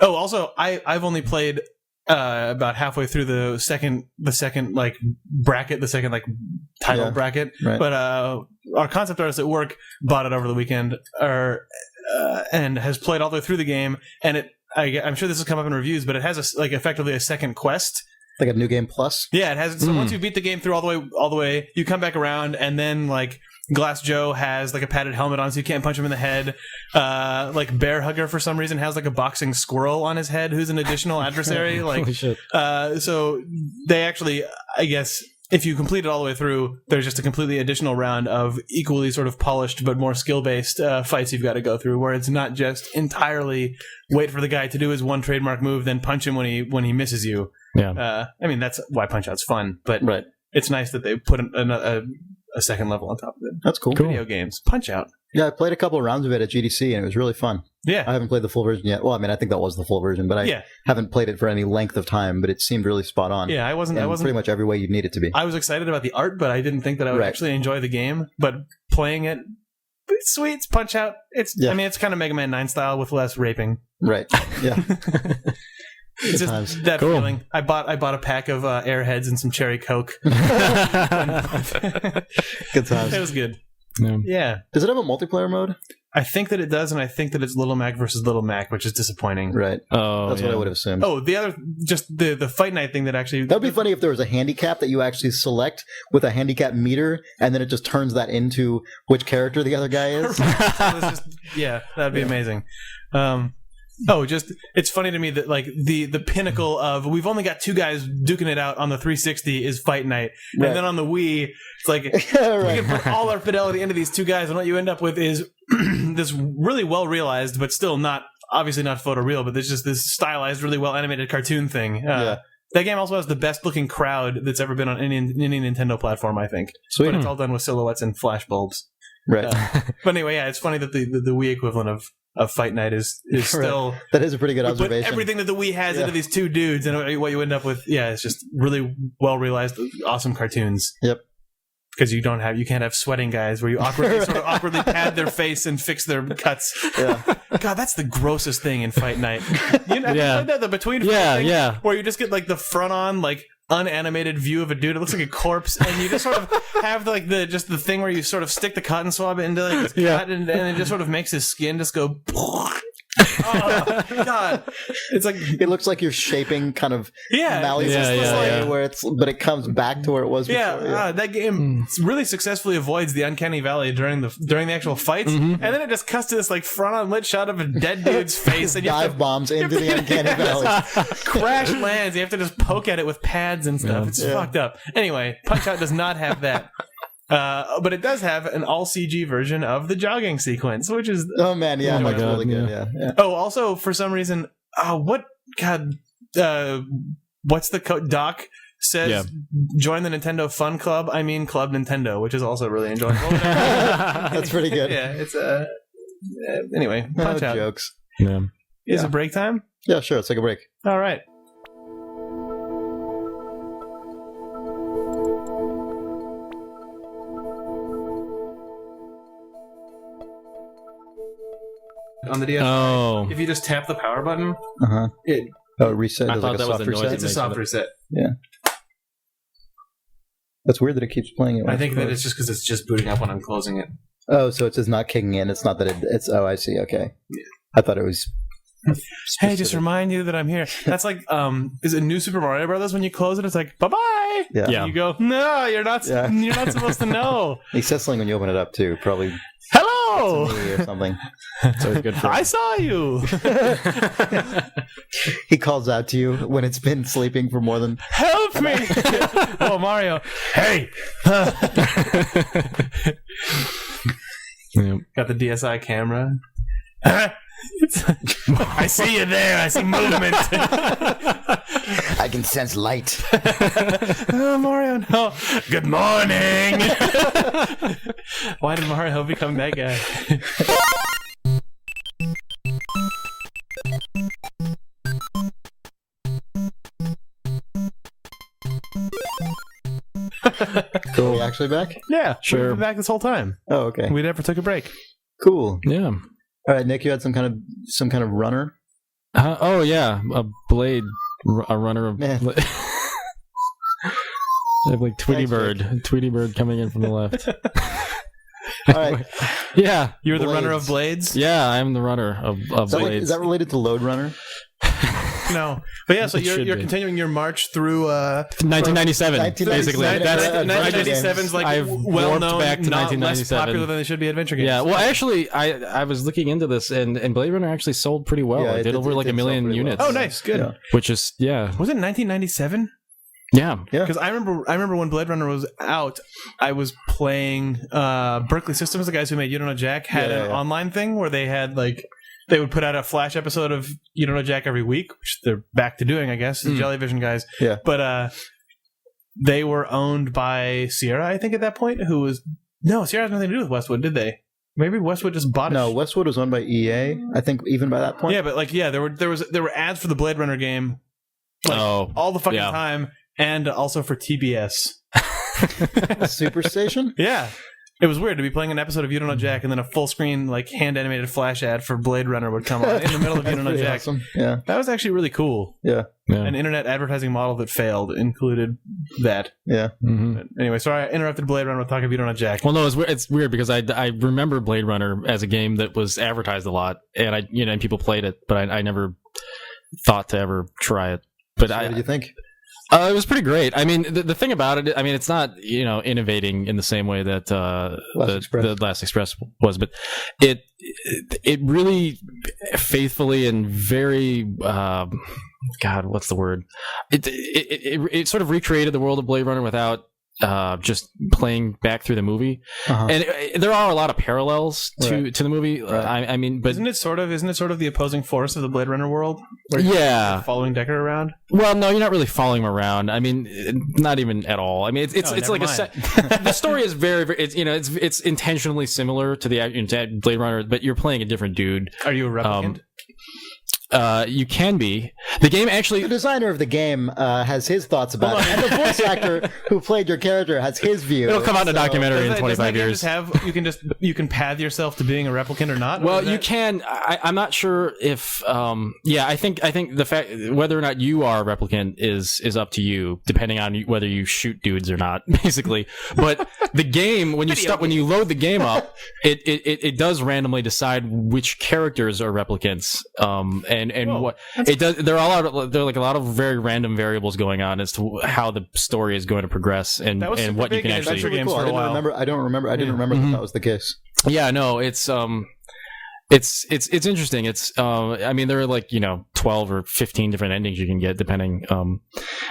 Also, I've only played about halfway through the second like bracket, the second like title bracket. Right. But our concept artist at work bought it over the weekend, and has played all the way through the game, and I'm sure this has come up in reviews, but it has effectively a second quest, like a New Game Plus. Yeah, it has. So once you beat the game through all the way, you come back around, and then like Glass Joe has like a padded helmet on, so you can't punch him in the head. Like Bear Hugger for some reason has like a boxing squirrel on his head, who's an additional adversary. Like, holy shit. So they actually, I guess, if you complete it all the way through, there's just a completely additional round of equally sort of polished but more skill-based fights you've got to go through, where it's not just entirely wait for the guy to do his one trademark move, then punch him when he misses you. Yeah. I mean, that's why Punch-Out's fun, but it's nice that they put a second level on top of it. That's cool. Video games. Punch-Out. Yeah, I played a couple of rounds of it at GDC, and it was really fun. Yeah. I haven't played the full version yet. Well, I mean, I think that was the full version, but I haven't played it for any length of time, but it seemed really spot on. Yeah, I wasn't pretty much every way you'd need it to be. I was excited about the art, but I didn't think that I would actually enjoy the game. But playing it, sweet. Punch Out. I mean, it's kind of Mega Man 9 style with less raping. Right. Yeah. It's just that feeling. I bought a pack of Airheads and some Cherry Coke. Good times. It was good. Yeah. Does it have a multiplayer mode? I think that it does, and I think that it's Little Mac versus Little Mac, which is disappointing. Right. Oh, that's what I would have assumed. Oh, the other, just the Fight Night thing that actually... That would be funny if there was a handicap that you actually select with a handicap meter, and then it just turns that into which character the other guy is. That'd be amazing. It's funny to me that like the pinnacle of we've only got two guys duking it out on the 360 is Fight Night, right. And then on the Wii, it's like we can put all our fidelity into these two guys, and what you end up with is this really well realized, but still obviously not photoreal, but there's just this stylized, really well animated cartoon thing. That game also has the best looking crowd that's ever been on any Nintendo platform, I think. Sweet. But it's all done with silhouettes and flash bulbs. Right. But anyway, it's funny that the Wii equivalent of Fight Night is still... Right. That is a pretty good observation. Put everything that the Wii has into these two dudes, and what you end up with, it's just really well realized, awesome cartoons. Yep. Because you can't have sweating guys where you awkwardly pad their face and fix their cuts. Yeah. God, that's the grossest thing in Fight Night. You know, played that, the between thing, where you just get like the front on like unanimated view of a dude. It looks like a corpse, and you just sort of have like the thing where you sort of stick the cotton swab into like his cut, and it just sort of makes his skin just go. Oh God! It's like it looks like you're shaping kind of but it comes back to where it was before. That game really successfully avoids the uncanny valley during the actual fights, and then it just cuts to this like front on lit shot of a dead dude's face, and you dive bombs into the uncanny valley. Crash lands. You have to just poke at it with pads and stuff. It's fucked up. Anyway, Punch Out does not have that. But it does have an all CG version of the jogging sequence, which is really good. Yeah. Oh, also for some reason, what's the code? Doc says join the Nintendo Fun Club. I mean Club Nintendo, which is also really enjoyable. That's pretty good. Yeah, it's anyway. Punch Out jokes. Yeah. Is it break time? Yeah, sure. Let's take a break. All right. On the DS, if you just tap the power button, it reset. I thought that was the noise. It's a soft reset. Yeah, that's weird that it keeps playing it. I think that it's just because it's just booting up when I'm closing it. Oh, so it's just not kicking in. It's not that it's. Oh, I see. Okay, I thought it was. Hey, just remind you that I'm here. That's like, is it New Super Mario Brothers when you close it? It's like, bye bye. Yeah. And you go, no, you're not. You're not supposed to know. Incessantly when you open it up too, probably. Hello. Or something. So good for I saw you. He calls out to you when it's been sleeping for more than. Help me! Oh, Mario. Hey. Got the DSi camera. I see you there. I see movement. I can sense light. Oh, Mario, no. Good morning. Why did Mario become that guy? Cool. Are we actually back? Yeah, sure. We've been back this whole time. Oh, okay. We never took a break. Cool. Yeah. All right, Nick, you had some kind of runner. A blade, a runner of. I have like Tweety Bird coming in from the left. All right. Yeah, you're the runner of blades. Yeah, I'm the runner of blades. Is that related to Load Runner? No, but yeah. So you're continuing your march through 1997, basically. That's 1997's like I've well known, back to not 1997. less popular than they should be adventure games. Yeah, well, actually, I was looking into this, and Blade Runner actually sold pretty well. Yeah, it did over like 1 million units. Oh, nice, good. Yeah. Which is Was it 1997? Yeah. Because I remember when Blade Runner was out, I was playing Berkeley Systems. The guys who made You Don't Know Jack had an online thing where they had like. They would put out a Flash episode of You Don't Know Jack every week, which they're back to doing, I guess, the Jellyvision guys. Yeah. But they were owned by Sierra, I think, at that point, Sierra has nothing to do with Westwood, did they? Maybe Westwood just bought it. No, Westwood was owned by EA, I think, even by that point. Yeah, but there were ads for the Blade Runner game all the fucking time, and also for TBS. Superstation? Yeah. It was weird to be playing an episode of You Don't Know Jack, and then a full screen like hand animated flash ad for Blade Runner would come on in the middle of You Don't Know Jack. Awesome. Yeah. That was actually really cool. Yeah. An internet advertising model that failed included that. Yeah. Mm-hmm. Anyway, sorry I interrupted Blade Runner with talking of You Don't Know Jack. Well, no, it's weird because I remember Blade Runner as a game that was advertised a lot, and and people played it, but I never thought to ever try it. But So what did you think? It was pretty great. I mean, the thing about it, I mean, it's not innovating in the same way that the Last Express was, but it really faithfully and very God, what's the word? It sort of recreated the world of Blade Runner without just playing back through the movie, and there are a lot of parallels to the movie. Right. I mean, but isn't it sort of the opposing force of the Blade Runner world? Where yeah, you're following Deckard around. Well, no, you're not really following him around. I mean, not even at all. I mean, it's like the story is very it's intentionally similar to the Blade Runner, but you're playing a different dude. Are you a replicant? You can be. The game actually... The designer of the game has his thoughts about it, and the voice actor who played your character has his view. It'll come out in a documentary in 25 years. You can path yourself to being a replicant or not? Well, you can. I'm not sure if... I think the fact whether or not you are a replicant is up to you, depending on whether you shoot dudes or not, basically. But the game, when you load the game up, it does randomly decide which characters are replicants. And what it does, there are like a lot of very random variables going on as to how the story is going to progress and what you can actually. That's really cool. I didn't remember that was the case. Yeah, no, it's interesting. I mean, there are like 12 or 15 different endings you can get depending. And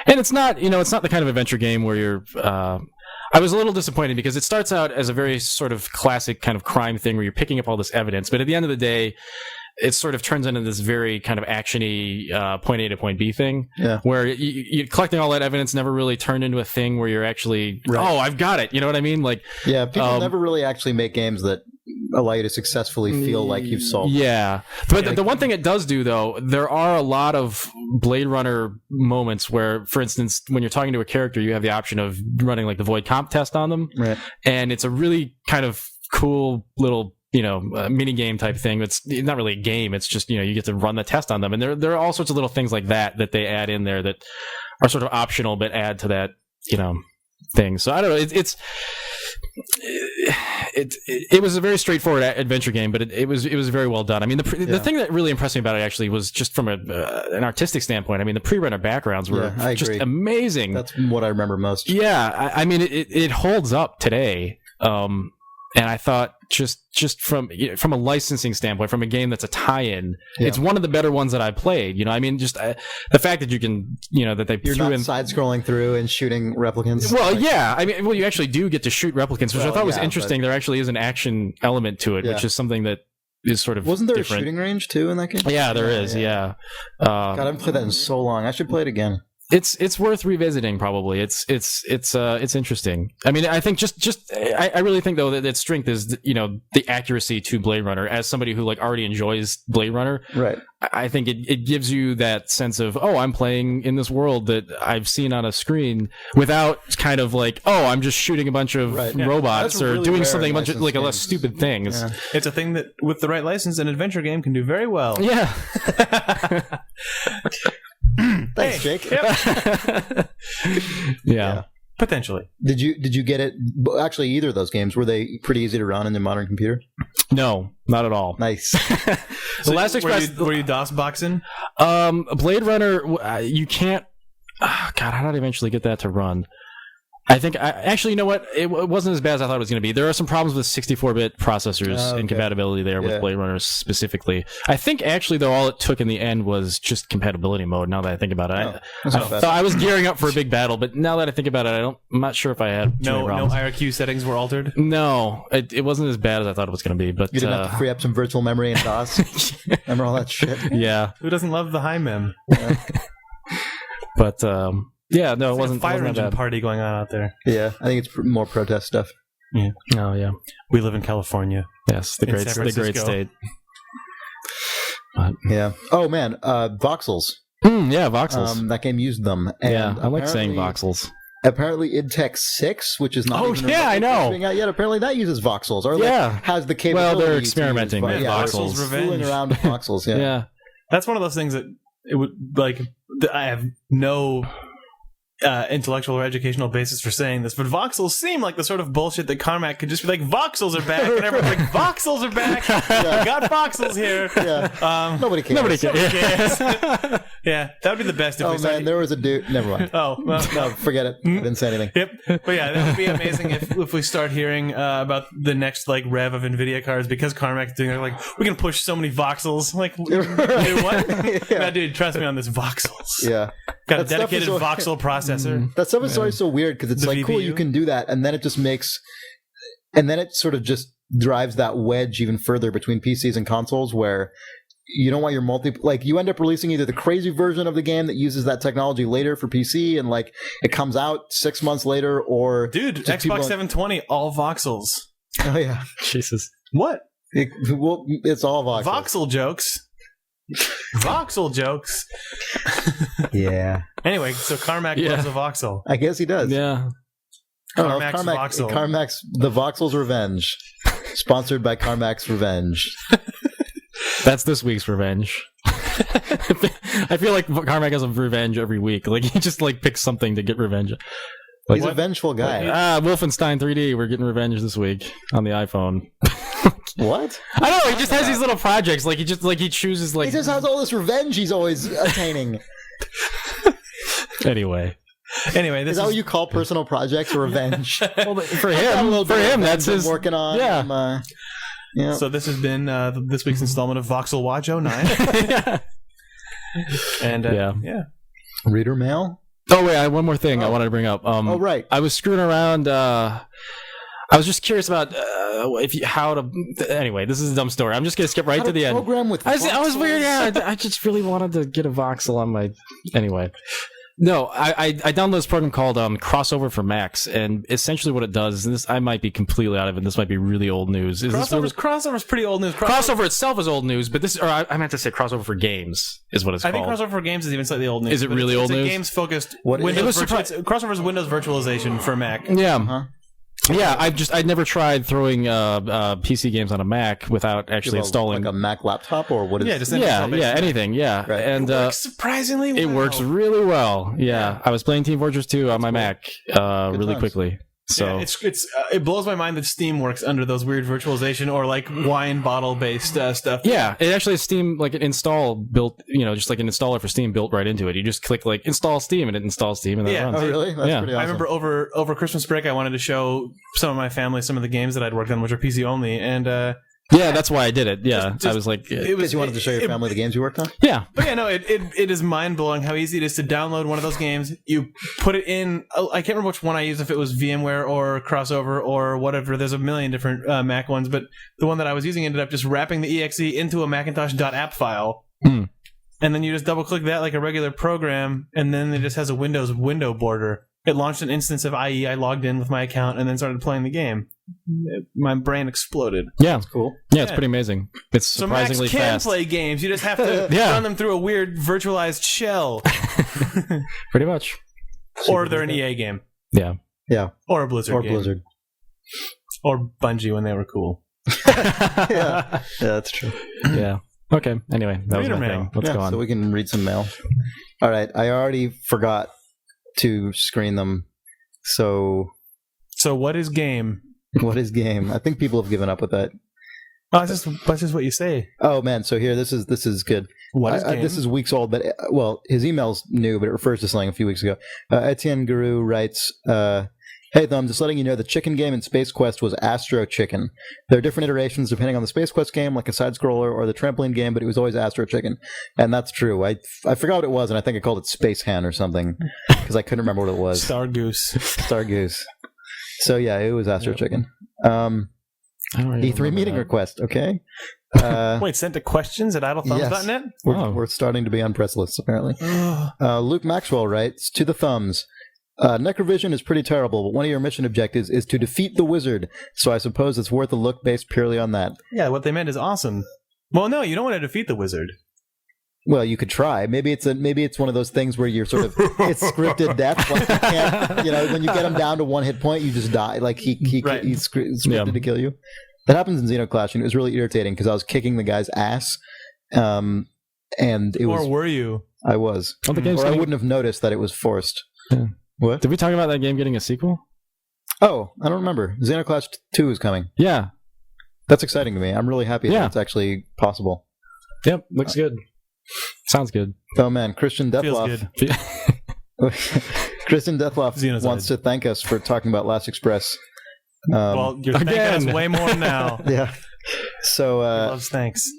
it's not the kind of adventure game where you're. I was a little disappointed because it starts out as a very sort of classic kind of crime thing where you're picking up all this evidence, but at the end of the day, it sort of turns into this very kind of actiony point A to point B thing, where you collecting all that evidence never really turned into a thing where you're actually, oh, I've got it. You know what I mean? Like, yeah, people never really actually make games that allow you to successfully feel like you've solved. Yeah, but the one thing it does do, though, there are a lot of Blade Runner moments where, for instance, when you're talking to a character, you have the option of running like the void comp test on them, and it's a really kind of cool little mini game type thing. It's not really a game. It's just, you get to run the test on them. And there are all sorts of little things like that they add in there that are sort of optional, but add to that, thing. So I don't know. It was a very straightforward adventure game, but it was very well done. I mean, the thing that really impressed me about it actually was just from an artistic standpoint. I mean, the pre-render backgrounds were just amazing. That's what I remember most. Yeah. I mean, it holds up today. And I thought just from a licensing standpoint, from a game that's a tie-in, it's one of the better ones that I've played. I mean, just the fact that you can, that they You're threw not in side-scrolling through and shooting replicants. Well, yeah. I mean, you actually do get to shoot replicants, which I thought was interesting. There actually is an action element to it, which is something that is sort of Wasn't there different. a shooting range too in that game? Yeah, there is. God, I haven't played that in so long. I should play it again. It's worth revisiting. Probably it's interesting. I mean, I think I really think though that its strength is the accuracy to Blade Runner. As somebody who already enjoys Blade Runner, right? I think it gives you that sense of, oh, I'm playing in this world that I've seen on a screen without kind of I'm just shooting a bunch of robots or really doing something a bunch of a less stupid things. Yeah. It's a thing that with the right license, an adventure game can do very well. Yeah. Thanks, Jake. Yeah. Potentially. Did you get it? Actually, either of those games, were they pretty easy to run in the modern computer? No, not at all. Nice. The Last Express. Were you DOS boxing? Blade Runner, you can't. God, how did I eventually get that to run? I think actually, you know what? It wasn't as bad as I thought it was going to be. There are some problems with 64-bit processors and compatibility there with Blade Runner specifically. I think actually, though, all it took in the end was just compatibility mode. Now that I think about it, I thought I was gearing up for a big battle, but now that I think about it, I'm not sure if I had no IRQ settings were altered. No, it wasn't as bad as I thought it was going to be. But you didn't have to free up some virtual memory in DOS. Remember all that shit? Yeah. Who doesn't love the high mem? But. Yeah, no, it wasn't. A fire engine party going on out there. Yeah, I think it's more protest stuff. Yeah. Oh yeah. We live in California. Yes, the great state. But, yeah. Oh man, Voxels. Yeah, Voxels. That game used them. And yeah, I like saying Voxels. apparently IdTech 6, which is not even I know. being out yet. Apparently that uses voxels, or has the capability. Well, they're experimenting with voxels. Fooling around with voxels. Yeah. That's one of those things that it would I have no intellectual or educational basis for saying this, but voxels seem like the sort of bullshit that Carmack could just be like, voxels are back, and everyone's like, voxels are back. We got voxels here. Yeah. Nobody cares. Nobody cares. Yeah, that would be the best if we Oh started. man, there was a dude. Never mind. Oh, well, No, forget it. I didn't say anything. Yep. But yeah, that would be amazing if we start hearing about the next rev of NVIDIA cards because Carmack's doing it. Like, we can push so many voxels. Like, dude, what? Yeah. No, dude, trust me on this voxels. Yeah. Got a That stuff dedicated is so- voxel processor. That stuff is always so weird because it's The like, cool, VPU. you can do that, and then it just makes, and then it sort of just drives that wedge even further between PCs and consoles where you don't want your you end up releasing either the crazy version of the game that uses that technology later for PC and it comes out 6 months later, or Dude, just people Xbox 720, all voxels. Oh yeah, Jesus. What? it's all voxels. Voxel jokes. Voxel jokes. Yeah, Anyway, so Carmack loves a voxel. I guess he does. Yeah. I don't know, Carmack's voxel. Carmack's The Voxel's Revenge, sponsored by Carmack's Revenge. That's this week's revenge. I feel like Carmack has a revenge every week. Like he just picks something to get revenge. He's a vengeful guy. Wolfenstein 3D. We're getting revenge this week on the iPhone. What? I don't know. He just has these little projects. He chooses He just has all this revenge he's always attaining. Anyway, Anyway, Is that what you call personal projects? Revenge. well, for him, that's his. working on. Yeah. Yeah. So this has been this week's installment of Voxel Watch 09. And yeah. Reader mail. Oh wait, I had one more thing I wanted to bring up. Right. I was screwing around. I was just curious about Anyway, this is a dumb story. I'm just gonna skip right to the end. Program with I was voxels. weird. Yeah, I just really wanted to get a voxel on my. Anyway, no, I downloaded this program called Crossover for Macs, and essentially what it does, and this I might be completely out of it. This might be really old news. Crossover's pretty old news. Crossover itself is old news, but I meant to say crossover for games is what it's called. I think crossover for games is even slightly old news. Is it but really it's old news? It's a games-focused What is Windows it? crossover is Windows virtualization for Mac. Yeah. Uh-huh. Yeah, I'd never tried throwing PC games on a Mac without actually installing like a Mac laptop, or what is? Yeah, just anything. Yeah, Right. and It works surprisingly well. it works really well. Yeah, I was playing Team Fortress 2 on my Mac really times. quickly. So Yeah, it blows my mind that Steam works under those weird virtualization or wine bottle based stuff. yeah, it actually has Steam an install built, just like an installer for Steam built right into it. You just click install Steam and it installs Steam and then it runs. Oh, really? That's Yeah. pretty awesome. I remember over Christmas break, I wanted to show some of my family some of the games that I'd worked on, which are PC only, and Yeah, that's why I did it. Yeah, Just- I was like, Because you wanted to show your family the games you worked on? yeah. But yeah, no, it is mind blowing how easy it is to download one of those games. You put it in. I can't remember which one I used, if it was VMware or Crossover or whatever. There's a million different Mac ones, but the one that I was using ended up just wrapping the exe into a Macintosh.app file, Hmm. and then you just double click that like a regular program, and then it just has a Windows window border. It launched an instance of IE. I logged in with my account and then started playing the game. My brain exploded. Yeah, Cool. yeah, it's pretty amazing. It's So Macs surprisingly can fast. play games. You just have to Yeah. run them through a weird virtualized shell. Pretty much. Or they're an EA game. Yeah. Yeah. Or a Blizzard Or game. Blizzard. Or Bungie when they were cool. Yeah, that's true. Yeah. Okay. Anyway, that was Reader my mail. thing. Let's Yeah, go on. so we can read some mail. All right. I already forgot to screen them. So So what is game? what is game? I think people have given up with that. Oh, that's just what you say. Oh man, so here this is good. What is game? This is weeks old, but his email's new, but it refers to something a few weeks ago. Etienne Guru writes, "Hey Thumb, just letting you know the chicken game in Space Quest was Astro Chicken. There are different iterations depending on the Space Quest game, like a side scroller or the trampoline game, but it was always Astro Chicken, and that's true. I forgot what it was, and I think I called it Space Hen or something because I couldn't remember what it was. Star Goose. Star Goose. So yeah, it was Astro Chicken. I don't even E3 remember meeting that. request. Okay." Wait, sent to questions at idlethumbs.net? We're starting to be on press lists, apparently. Luke Maxwell writes, "To the thumbs. NecroVision is pretty terrible, but one of your mission objectives is to defeat the wizard, so I suppose it's worth a look based purely on that." Yeah, what they meant is awesome. Well, no, you don't want to defeat the wizard. Well, you could try. Maybe it's one of those things where you're sort of it's scripted death. Like you can't, when you get him down to one hit point, you just die. Like he's scripted to kill you. That happens in Xenoclash, and it was really irritating because I was kicking the guy's ass, and it was. Or were you? I was. Oh, or I wouldn't have noticed that it was forced. Yeah. What? Did we talk about that game getting a sequel? Oh, I don't remember. Xenoclash 2 is coming. Yeah. That's exciting to me. I'm really happy that it's actually possible. Yep, looks good. Sounds good. Oh man, Christian Deathloff. Christian Deathloff wants to thank us for talking about Last Express. Well, you're thanking us way more now. Yeah. So loves thanks.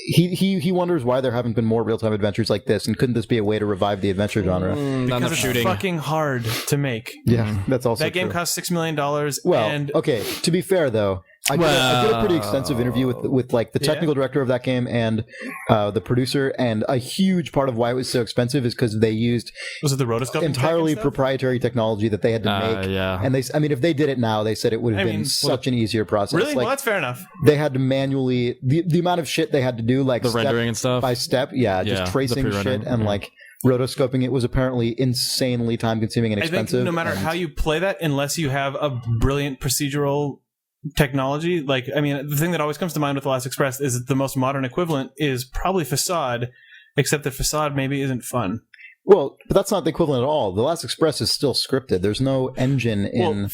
He wonders why there haven't been more real-time adventures like this, and couldn't this be a way to revive the adventure genre? Because it's fucking hard to make. Yeah, that's also that game true. cost $6 million. Well, and okay. To be fair, though, I did a pretty extensive interview with like the technical director of that game and the producer, and a huge part of why it was so expensive is because they used was it the rotoscoping entirely proprietary technology that they had to make. Yeah. And if they did it now, they said it would have been such an easier process. Really? Like, well, that's fair enough. They had to manually the amount of shit they had to do, like the rendering and stuff by step. Yeah, just tracing shit and like rotoscoping it was apparently insanely time consuming and expensive. I think no matter how you play that, unless you have a brilliant procedural technology, the thing that always comes to mind with The Last Express is that the most modern equivalent is probably Facade, except that Facade maybe isn't fun. Well, but that's not the equivalent at all. The Last Express is still scripted. There's no engine in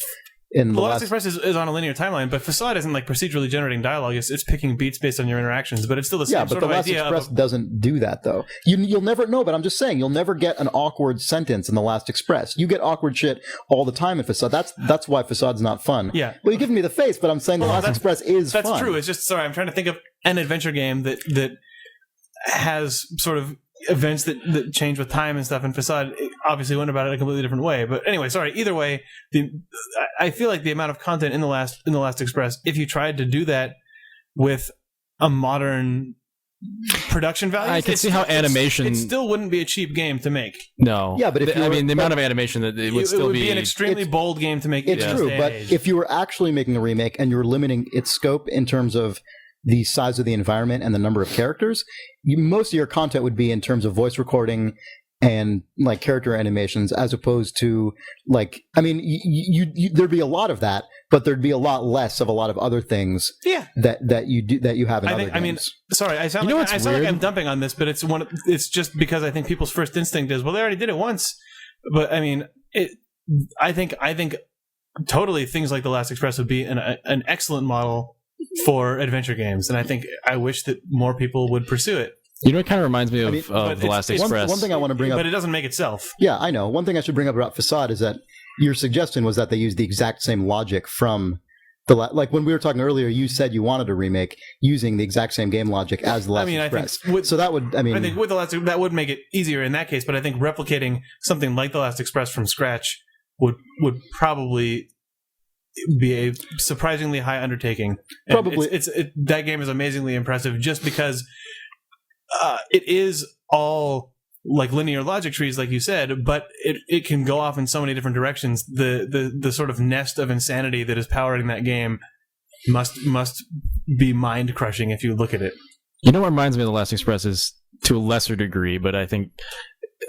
The Last Express is on a linear timeline, but Facade isn't like procedurally generating dialogue. It's picking beats based on your interactions, but it's still the same sort of idea. Yeah, but The Last Express doesn't do that, though. You'll never know, but I'm just saying, you'll never get an awkward sentence in The Last Express. You get awkward shit all the time in Facade. That's why Facade's not fun. Yeah. Well, you're giving me the face, but I'm saying The Last Express is fun. That's true. It's just, sorry, I'm trying to think of an adventure game that has sort of events that change with time and stuff, and Facade obviously went about it a completely different way. But anyway, sorry, either way, I feel like the amount of content in the last Express, if you tried to do that with a modern production value, I can see how animation it still wouldn't be a cheap game to make. No. Yeah, but if the amount of animation that it would still be an extremely bold game to make. It's true, but if you were actually making a remake and you were limiting its scope in terms of the size of the environment and the number of characters, most of your content would be in terms of voice recording and like character animations, as opposed to like, you there'd be a lot of that, but there'd be a lot less of a lot of other things. Yeah. that you have in other games. Sorry, I sound like I'm dumping on this, but it's just because I think people's first instinct is, well, they already did it once. But I think totally things like The Last Express would be an excellent model for adventure games, and I wish that more people would pursue it. You know, it kind of reminds me of The Last Express. One thing I want to bring up, but it doesn't make itself. Yeah, I know. One thing I should bring up about Facade is that your suggestion was that they use the exact same logic from like when we were talking earlier. You said you wanted a remake using the exact same game logic as The Last Express. I think with The Last, that would make it easier in that case. But I think replicating something like The Last Express from scratch would probably be a surprisingly high undertaking. And probably that game is amazingly impressive just because it is all like linear logic trees, like you said, but it can go off in so many different directions. The sort of nest of insanity that is powering that game must be mind crushing if you look at it. You know what reminds me of The Last Express is, to a lesser degree, but I think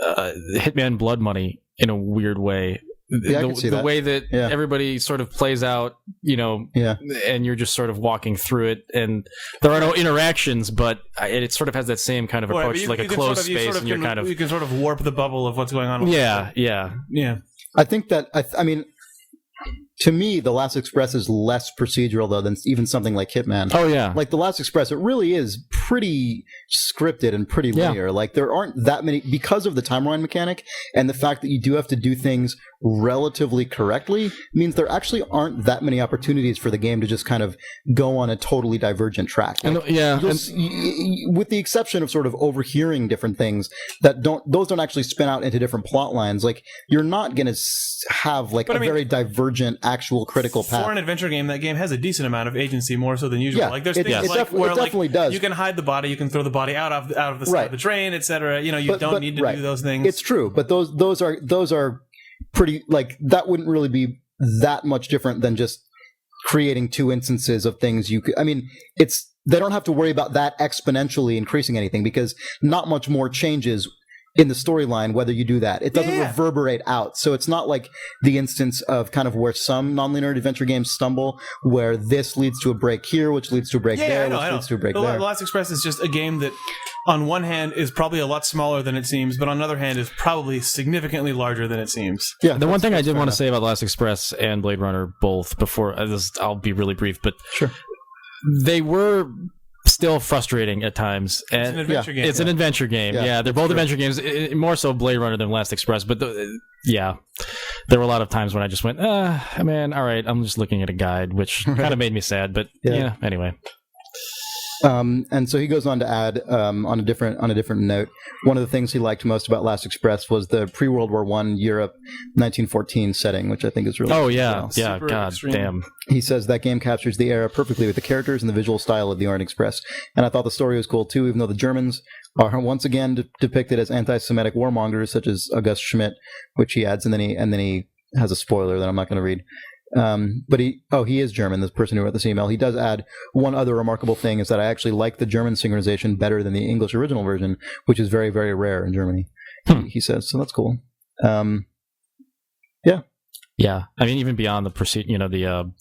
Hitman Blood Money in a weird way. Yeah, I can see the that. way that everybody sort of plays out, and you're just sort of walking through it, and there are no interactions, but it sort of has that same kind of approach, like a closed space, and you can sort of warp the bubble of what's going on. Yeah. I think that to me, The Last Express is less procedural though than even something like Hitman. Oh yeah, like The Last Express, it really is pretty scripted and pretty linear. Like there aren't that many, because of the timeline mechanic and the fact that you do have to do things relatively correctly, means there actually aren't that many opportunities for the game to just kind of go on a totally divergent track. Like, with the exception of sort of overhearing different things that don't actually spin out into different plot lines. Like you're not going to have like very divergent actual critical path. For an adventure game, that game has a decent amount of agency, more so than usual. Yeah, like there's things like where it definitely does. You can hide the body, you can throw the body out of the side of the train, etc. You don't need to do those things. It's true, but those are pretty, like, that wouldn't really be that much different than just creating two instances of things you could. I mean, it's they don't have to worry about that exponentially increasing anything because not much more changes in the storyline whether you do that. It doesn't reverberate out. So it's not like the instance of kind of where some nonlinear adventure games stumble, where this leads to a break here, which leads to a break there, which leads to a break there. The Last Express is just a game that, on one hand, is probably a lot smaller than it seems, but on the other hand, is probably significantly larger than it seems. Yeah. The one thing I did want to say about Last Express and Blade Runner both, before I'll be really brief, but sure, they were still frustrating at times. And it's an adventure game. It's an adventure game. Yeah, they're both adventure games. More so Blade Runner than Last Express. But there were a lot of times when I just went, man, all right, I'm just looking at a guide, which kind of made me sad. But anyway. And so he goes on to add, on a different note, one of the things he liked most about Last Express was the pre-World War I Europe 1914 setting, which I think is really cool. Well. Yeah, God damn. He says that game captures the era perfectly with the characters and the visual style of the Orient Express. And I thought the story was cool too, even though the Germans are once again depicted as anti-Semitic warmongers, such as August Schmidt, which he adds, and then he has a spoiler that I'm not going to read. But he is German, this person who wrote this email. He does add one other remarkable thing is that I actually like the German synchronization better than the English original version, which is very, very rare in Germany. He says, so that's cool. Yeah. I mean, even beyond the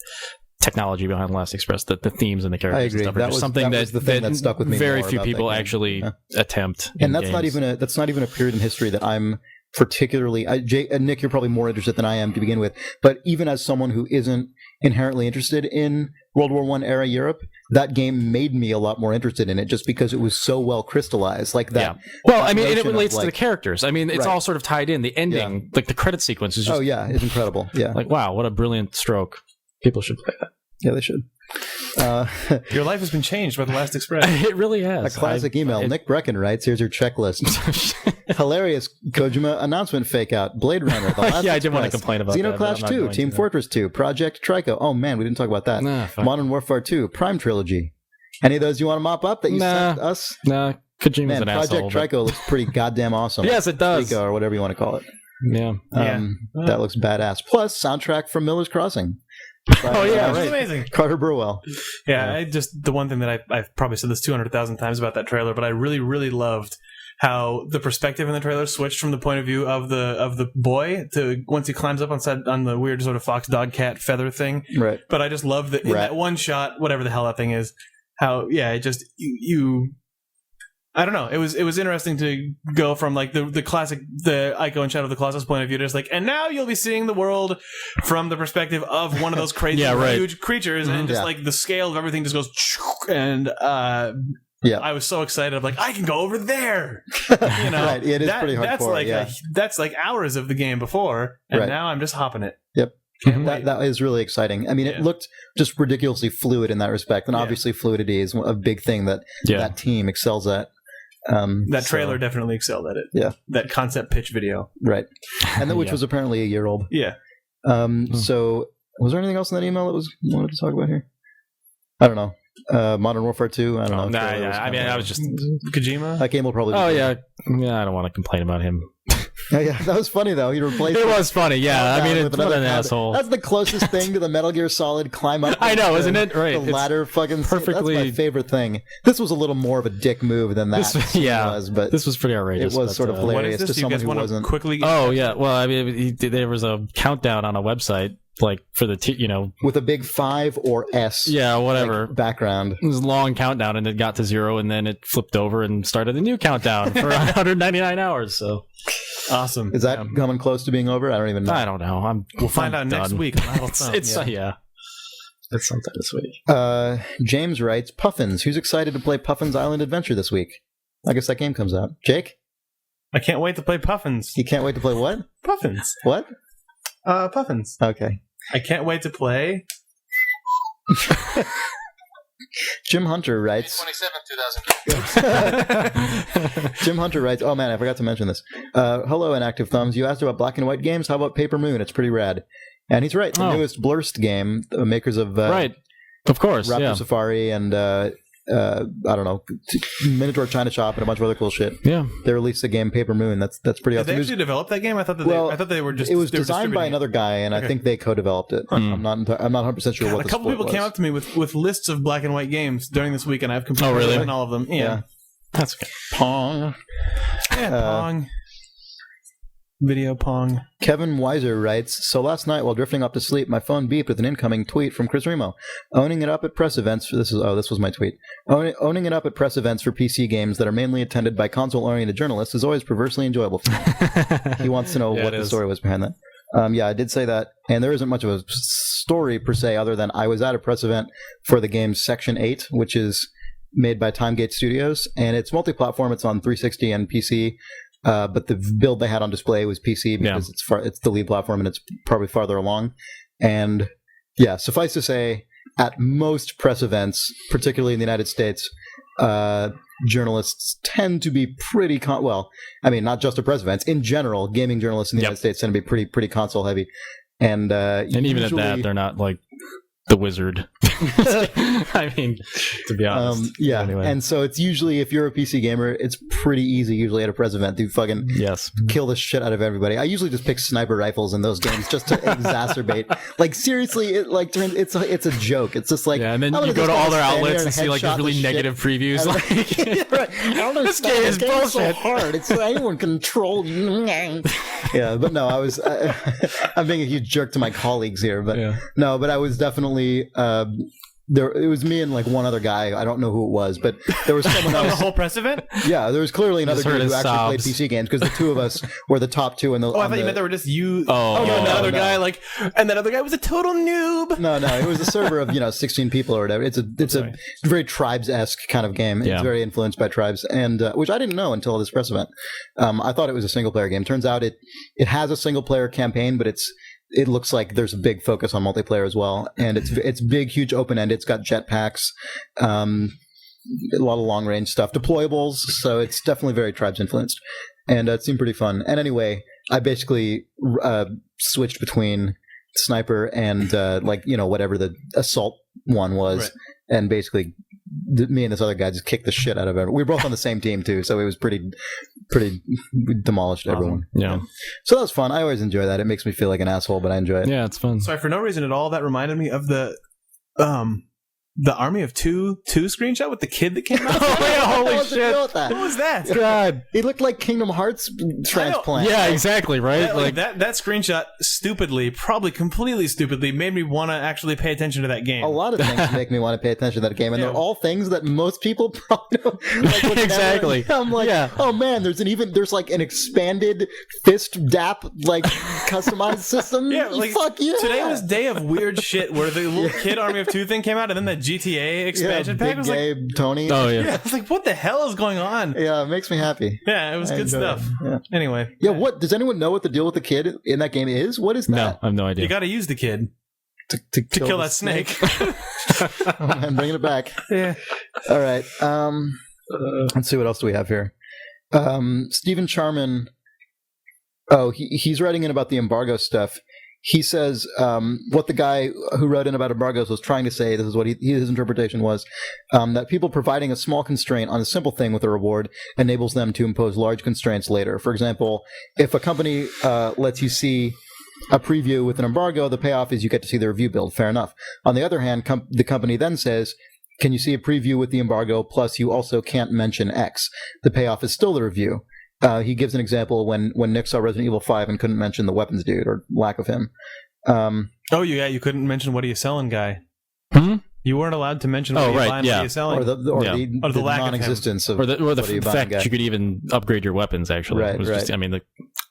technology behind Last Express, the themes and the characters. I agree. And stuff, that was something that was the thing that stuck with me. Very more few about people that game. actually attempt. And that's not even a period in history that I'm particularly, Nick, you're probably more interested than I am to begin with, but even as someone who isn't inherently interested in World War I era Europe, that game made me a lot more interested in it just because it was so well crystallized. Like that. Yeah. Well, I mean, and it relates to the characters. I mean, it's all sort of tied in. The ending, like the credit sequence is just... it's incredible. Yeah. Like, wow, what a brilliant stroke. People should play that. Yeah, they should. Your life has been changed by the Last Express. It really has. A classic email. Nick Breckon writes, here's your checklist. Hilarious Kojima announcement fake out. Blade Runner. The Last I did want to complain about that. Xenoclash 2, Team Fortress 2, Project Trico. Oh man, we didn't talk about that. Modern Warfare 2, Prime Trilogy. Any of those you want to mop up that you sent us? Nah, Kojima's an asshole. Project Trico looks pretty goddamn awesome. Yes, it does. Trico, or whatever you want to call it. Yeah. That looks badass. Plus, soundtrack from Miller's Crossing. Right. Amazing. Carter Burwell. The one thing that I've probably said this 200,000 times about that trailer, but I really, really loved how the perspective in the trailer switched from the point of view of the boy to once he climbs up on the weird sort of fox dog cat feather thing. Right. But I just love that in that one shot, whatever the hell that thing is, how it just you I don't know. It was interesting to go from like the classic, the Ico and Shadow of the Colossus point of view to just like, and now you'll be seeing the world from the perspective of one of those crazy huge creatures, and just like the scale of everything just goes, and I was so excited. I'm like, I can go over there. You know, right. It is pretty hardcore. That's like hours of the game before, and now I'm just hopping it. Yep. That is really exciting. I mean, it looked just ridiculously fluid in that respect, and obviously fluidity is a big thing that that team excels at. That trailer definitely excelled at it. Yeah. That concept pitch video. Right. And that which was apparently a year old. Yeah. So was there anything else in that email that was wanted to talk about here? I don't know. Modern Warfare 2, I don't know. I mean, I was just Kojima. That game will probably I don't want to complain about him. Yeah, that was funny though. He replaced it was funny, yeah. I mean, it's what an asshole. That's the closest thing to the Metal Gear Solid climb up. I know, isn't it? Right. The ladder fucking perfectly. That's my favorite thing. This was a little more of a dick move than that. But this was pretty outrageous. It was sort of hilarious to someone who wasn't. Quickly. Oh yeah. Well, I mean, there was a countdown on a website. Like for the with a big 5 or S, whatever background. It was a long countdown, and it got to 0, and then it flipped over and started a new countdown for 199 hours. So awesome! Is that coming close to being over? I don't even know. I don't know. We'll find out next week. It's sometime this week. James writes, Puffins. Who's excited to play Puffins Island Adventure this week? I guess that game comes out. Jake? I can't wait to play Puffins. You can't wait to play what? Puffins. What? Puffins. Okay. I can't wait to play. Jim Hunter writes. 27, 2000. Jim Hunter writes. Oh man, I forgot to mention this. Hello, Inactive Thumbs. You asked about black and white games. How about Paper Moon? It's pretty rad. And he's right. The newest Blurst game, the makers of right, of course, Raptor Safari and I don't know, Minotaur China Shop and a bunch of other cool shit. Yeah, they released the game Paper Moon. That's pretty awesome. Did they actually develop that game? I thought they were just. It was designed by another guy, and I think they co-developed it. I'm not 100% sure what. A couple people came up to me with lists of black and white games during this week, and I've completely written all of them. Yeah. That's okay. Pong. Yeah, Pong. Video Pong. Kevin Weiser writes, so last night while drifting off to sleep, my phone beeped with an incoming tweet from Chris Remo. Owning it up at press events, this was my tweet. Owning it up at press events for PC games that are mainly attended by console-oriented journalists is always perversely enjoyable for me. He wants to know what the story was behind that. I did say that, and there isn't much of a story per se other than I was at a press event for the game Section 8, which is made by Timegate Studios, and it's multi-platform. It's on 360 and PC. But the build they had on display was PC because it's the lead platform and it's probably farther along. And yeah, suffice to say, at most press events, particularly in the United States, journalists tend to be pretty not just at press events. In general, gaming journalists in the United States tend to be pretty console heavy. And even at that, they're not like the wizard. I mean, to be honest. Anyway. And so it's usually, if you're a PC gamer, it's pretty easy usually at a press event to fucking kill the shit out of everybody. I usually just pick sniper rifles in those games just to exacerbate. Like, seriously, it's a joke. It's just like, and then you go to all their outlets and see like these really negative previews. Right. I don't understand. This game is bullshit. So hard. It's anyone control. Yeah, but no, I was. I'm being a huge jerk to my colleagues here, but no, but I was definitely. It was me and like one other guy. I don't know who it was, but there was someone else. The whole press event? Yeah, there was clearly another dude who actually played PC games because the two of us were the top two. I thought you meant they were just you. Another guy and that other guy was a total noob. No, it was a server of 16 people or whatever. It's a very Tribes-esque kind of game. It's very influenced by Tribes, and which I didn't know until this press event. I thought it was a single player game. Turns out it has a single player campaign, but it looks like there's a big focus on multiplayer as well, and it's big, huge, open-end. It's got jetpacks, a lot of long-range stuff, deployables, so it's definitely very Tribes-influenced, and it seemed pretty fun. And anyway, I basically switched between sniper and whatever the assault one was, and basically me and this other guy just kicked the shit out of everyone. We were both on the same team too, so it was pretty we demolished everyone. Yeah. So that was fun. I always enjoy that. It makes me feel like an asshole, but I enjoy it. Yeah, it's fun. Sorry, for no reason at all, that reminded me of the Army of Two screenshot with the kid that came out. Holy shit! What was that? God, he looked like Kingdom Hearts transplant. Yeah, exactly. Right. That screenshot probably completely stupidly, made me want to actually pay attention to that game. A lot of things make me want to pay attention to that game, and they're all things that most people probably don't. Exactly. I'm like, oh man, there's like an expanded fist DAP customized system. Fuck yeah. Today was day of weird shit where the little kid Army of Two thing came out, and then the GTA expansion pack was gay Tony. Oh yeah. I was like, what the hell is going on? Yeah, it makes me happy. Yeah, it was good stuff. Yeah. Anyway. Yeah, what does anyone know what the deal with the kid in that game is? What is that? No, I have no idea. You got to use the kid to kill that snake. I'm bringing it back. Yeah. All right. Let's see what else do we have here. Stephen Charman. Oh, he's writing in about the embargo stuff. He says what the guy who wrote in about embargoes was trying to say, this is what his interpretation was, that people providing a small constraint on a simple thing with a reward enables them to impose large constraints later. For example, if a company lets you see a preview with an embargo, the payoff is you get to see the review build. Fair enough. On the other hand, the company then says, can you see a preview with the embargo, plus you also can't mention X? The payoff is still the review. He gives an example when Nick saw Resident Evil 5 and couldn't mention the weapons dude, or lack of him. You couldn't mention what are you selling guy. You weren't allowed to mention what are you buying, what are you selling. Or the non-existence of the fact that you could even upgrade your weapons, actually. Right. Just,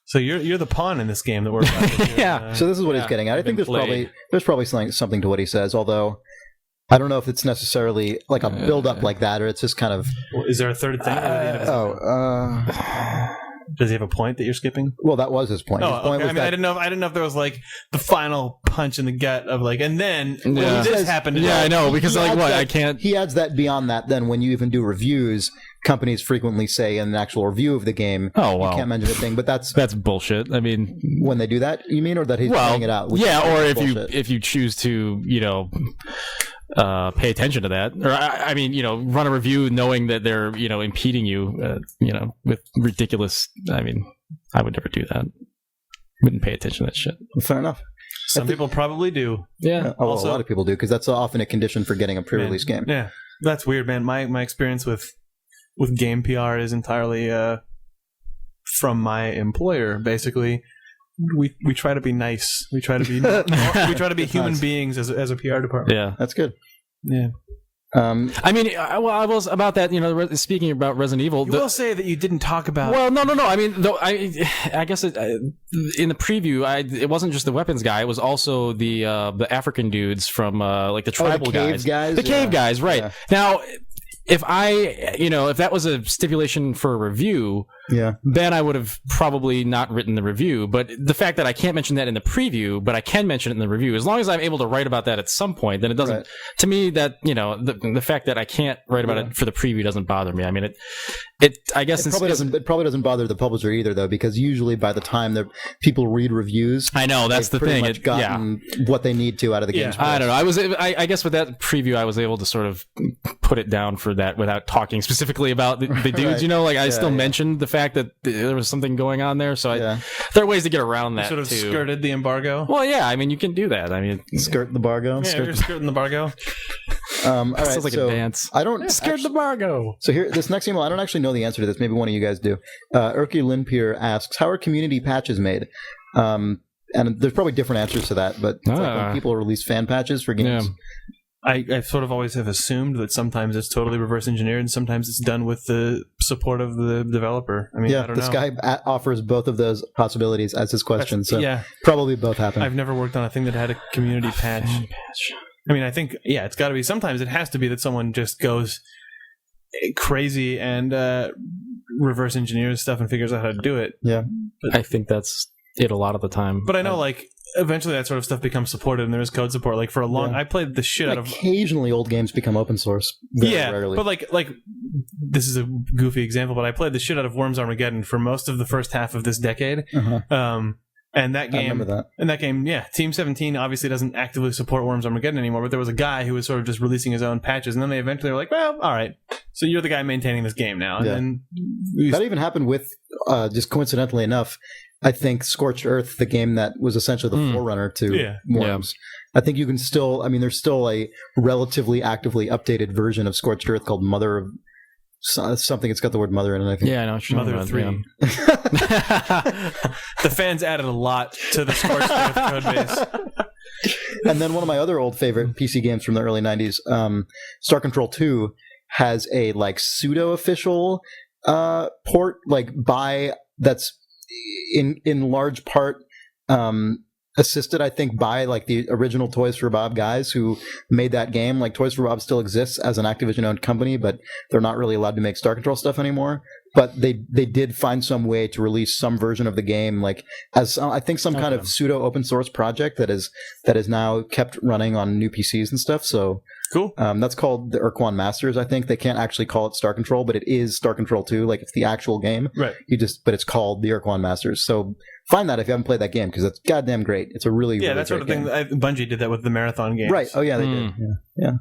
so you're the pawn in this game that we're about. So this is what he's getting at. I think there's probably something to what he says, although I don't know if it's necessarily like a build-up like that, or it's just kind of... Is there a third thing? Does he have a point that you're skipping? Well, that was his point. Oh, his point was I didn't know if there was like the final punch in the gut of like, and then this happened. Yeah, I know, because I can't... He adds that beyond that, then when you even do reviews, companies frequently say in an actual review of the game, you can't mention a thing, but that's bullshit. I mean... When they do that, you mean, or that he's pointing it out? Yeah, or if you choose to, pay attention to that. Or I mean, run a review knowing that they're impeding you, with ridiculous. I mean, I would never do that. Wouldn't pay attention to that shit. Fair enough. Some people probably do. Yeah. A lot of people do, because that's often a condition for getting a pre-release game. Yeah, that's weird, man. My experience with game PR is entirely from my employer. Basically, we try to be nice. We try to be we try to be human beings as a PR department. Yeah, that's good. Yeah. I mean, I was about that. Speaking about Resident Evil, you will say that you didn't talk about. Well, no. I mean, though, I guess in the preview, it wasn't just the weapons guy. It was also the African dudes from like the tribal guys, the cave guys, right? Yeah. Now, if if that was a stipulation for a review, then I would have probably not written the review. But the fact that I can't mention that in the preview, but I can mention it in the review, as long as I'm able to write about that at some point, then it doesn't. Right. To me, that the fact that I can't write about it for the preview doesn't bother me. I mean, I guess it probably doesn't bother the publisher either, though, because usually by the time that people read reviews, I know that's the thing. Much gotten what they need to out of the game. I don't know. I guess with that preview, I was able to sort of put it down for that without talking specifically about the dudes. Right. I still mentioned the fact that there was something going on there. So there are ways to get around that. You sort of too. Skirted the embargo. Well, yeah. I mean, you can do that. I mean, skirt the embargo. Yeah, you're skirting the embargo. All right, sounds like a dance. I don't skirt the embargo. So here, this next email, I don't actually know the answer to this. Maybe one of you guys do. Erky Linpier asks, "How are community patches made?" And there's probably different answers to that, but it's like when people release fan patches for games. Yeah. I sort of always have assumed that sometimes it's totally reverse engineered and sometimes it's done with the support of the developer. I mean, I don't know. This guy offers both of those possibilities as his question, probably both happen. I've never worked on a thing that had a community patch. I mean, I think, it's got to be, sometimes it has to be that someone just goes crazy and reverse engineers stuff and figures out how to do it. Yeah. But I think that's it a lot of the time. But I know, eventually that sort of stuff becomes supported and there is code support. Like, for a long... I played the shit out of... Occasionally old games become open source. Very rarely. But like this is a goofy example, but I played the shit out of Worms Armageddon for most of the first half of this decade. And that game... I remember that. And that game, Team 17 obviously doesn't actively support Worms Armageddon anymore, but there was a guy who was sort of just releasing his own patches, and then they eventually were like, well, all right, so you're the guy maintaining this game now. And then... That even happened with, just coincidentally enough, I think Scorched Earth, the game that was essentially the forerunner to Worms. I think you can still... I mean, there's still a relatively actively updated version of Scorched Earth called Mother of... something. It's got the word mother in it, I think. Yeah, I know what you're Mother about, 3. The fans added a lot to the Scorched Earth code base. And then one of my other old favorite PC games from the early 90s, Star Control 2, has a pseudo-official port that's in large part assisted, I think, by the original Toys for Bob guys who made that game. Toys for Bob still exists as an Activision-owned company, but they're not really allowed to make Star Control stuff anymore. But they did find some way to release some version of the game, as I think some kind of pseudo open source project that is now kept running on new PCs and stuff. So cool. That's called the Urquan Masters. I think they can't actually call it Star Control, but it is Star Control 2. It's the actual game, right? But it's called the Urquan Masters. So find that if you haven't played that game, because it's goddamn great. It's a really that sort of thing. Bungie did that with the marathon games, right? Oh yeah, they did. Yeah.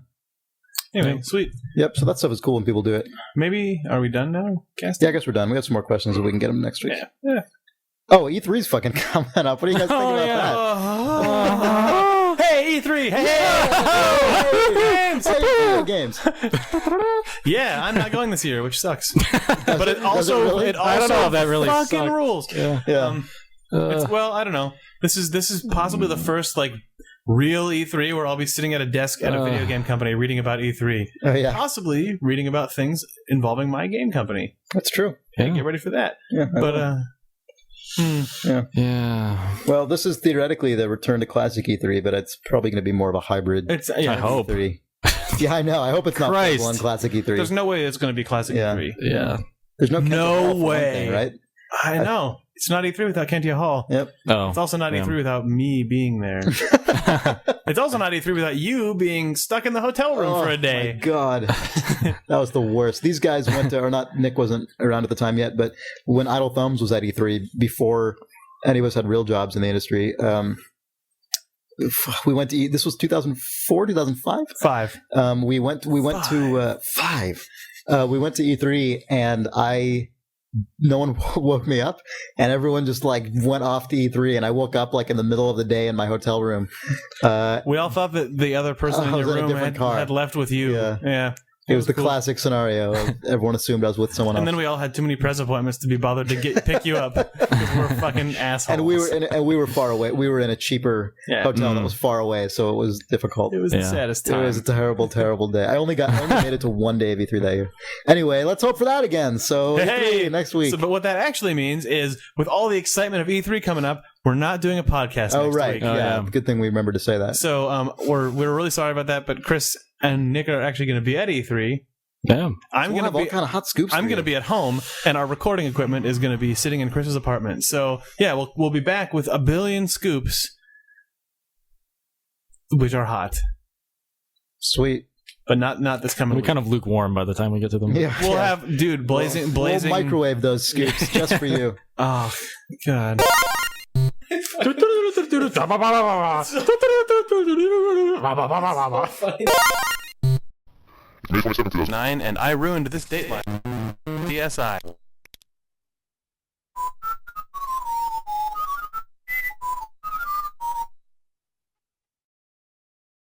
Anyway, sweet. Yep. So that stuff is cool when people do it. Maybe are we done now, Cast? Yeah, I guess we're done. We have some more questions, and we can get them next week. Yeah. Oh, E3's fucking coming up. What do you guys think about that? Hey, E3! Hey, games! Yeah, I'm not going this year, which sucks. But it also really? I don't know if that really fucking sucked. rules. Yeah. I don't know. This is possibly the first real E3 where I'll be sitting at a desk at a video game company reading about E3. Oh yeah. Possibly reading about things involving my game company. That's true. Get ready for that. Yeah. But Yeah. Well, this is theoretically the return to classic E3, but it's probably going to be more of a hybrid. I hope. E3. Yeah, I know. I hope it's not one classic E3. There's no way it's going to be classic E3. Yeah. There's no way, thing, right? I know. It's not E3 without Kentia Hall. Yep. Oh, it's also not E3 without me being there. It's also not E3 without you being stuck in the hotel room for a day. My God. That was the worst. These guys went to, or not, Nick wasn't around at the time yet, but when Idle Thumbs was at E3, before any of us had real jobs in the industry, we went to this was 2004, 2005. 5. We went to 5. We went to E3 and no one woke me up, and everyone just like went off to E3, and I woke up like in the middle of the day in my hotel room. We all thought that the other person in your room had left with you. Yeah. It was the classic scenario. Everyone assumed I was with someone else. And then we all had too many press appointments to be bothered to pick you up because we're fucking assholes. And we were far away. We were in a cheaper hotel that was far away, so it was difficult. It was the saddest time. It was a terrible, terrible day. I only made it to one day of E3 that year. Anyway, let's hope for that again. So E3 next week. But what that actually means is, with all the excitement of E3 coming up, we're not doing a podcast next week. Yeah. Good thing we remembered to say that. So we're really sorry about that, but Chris and Nick are actually going to be at E3. Yeah, I'm going to be all kind of hot scoops. I'm going to be at home, and our recording equipment is going to be sitting in Chris's apartment. So yeah, we'll be back with a billion scoops, which are hot. Sweet, but not this coming. We're kind of lukewarm by the time we get to them. Yeah, we'll have blazing. We'll microwave those scoops just for you. Oh God. May 27th, 2009, and I ruined this dateline. DSi.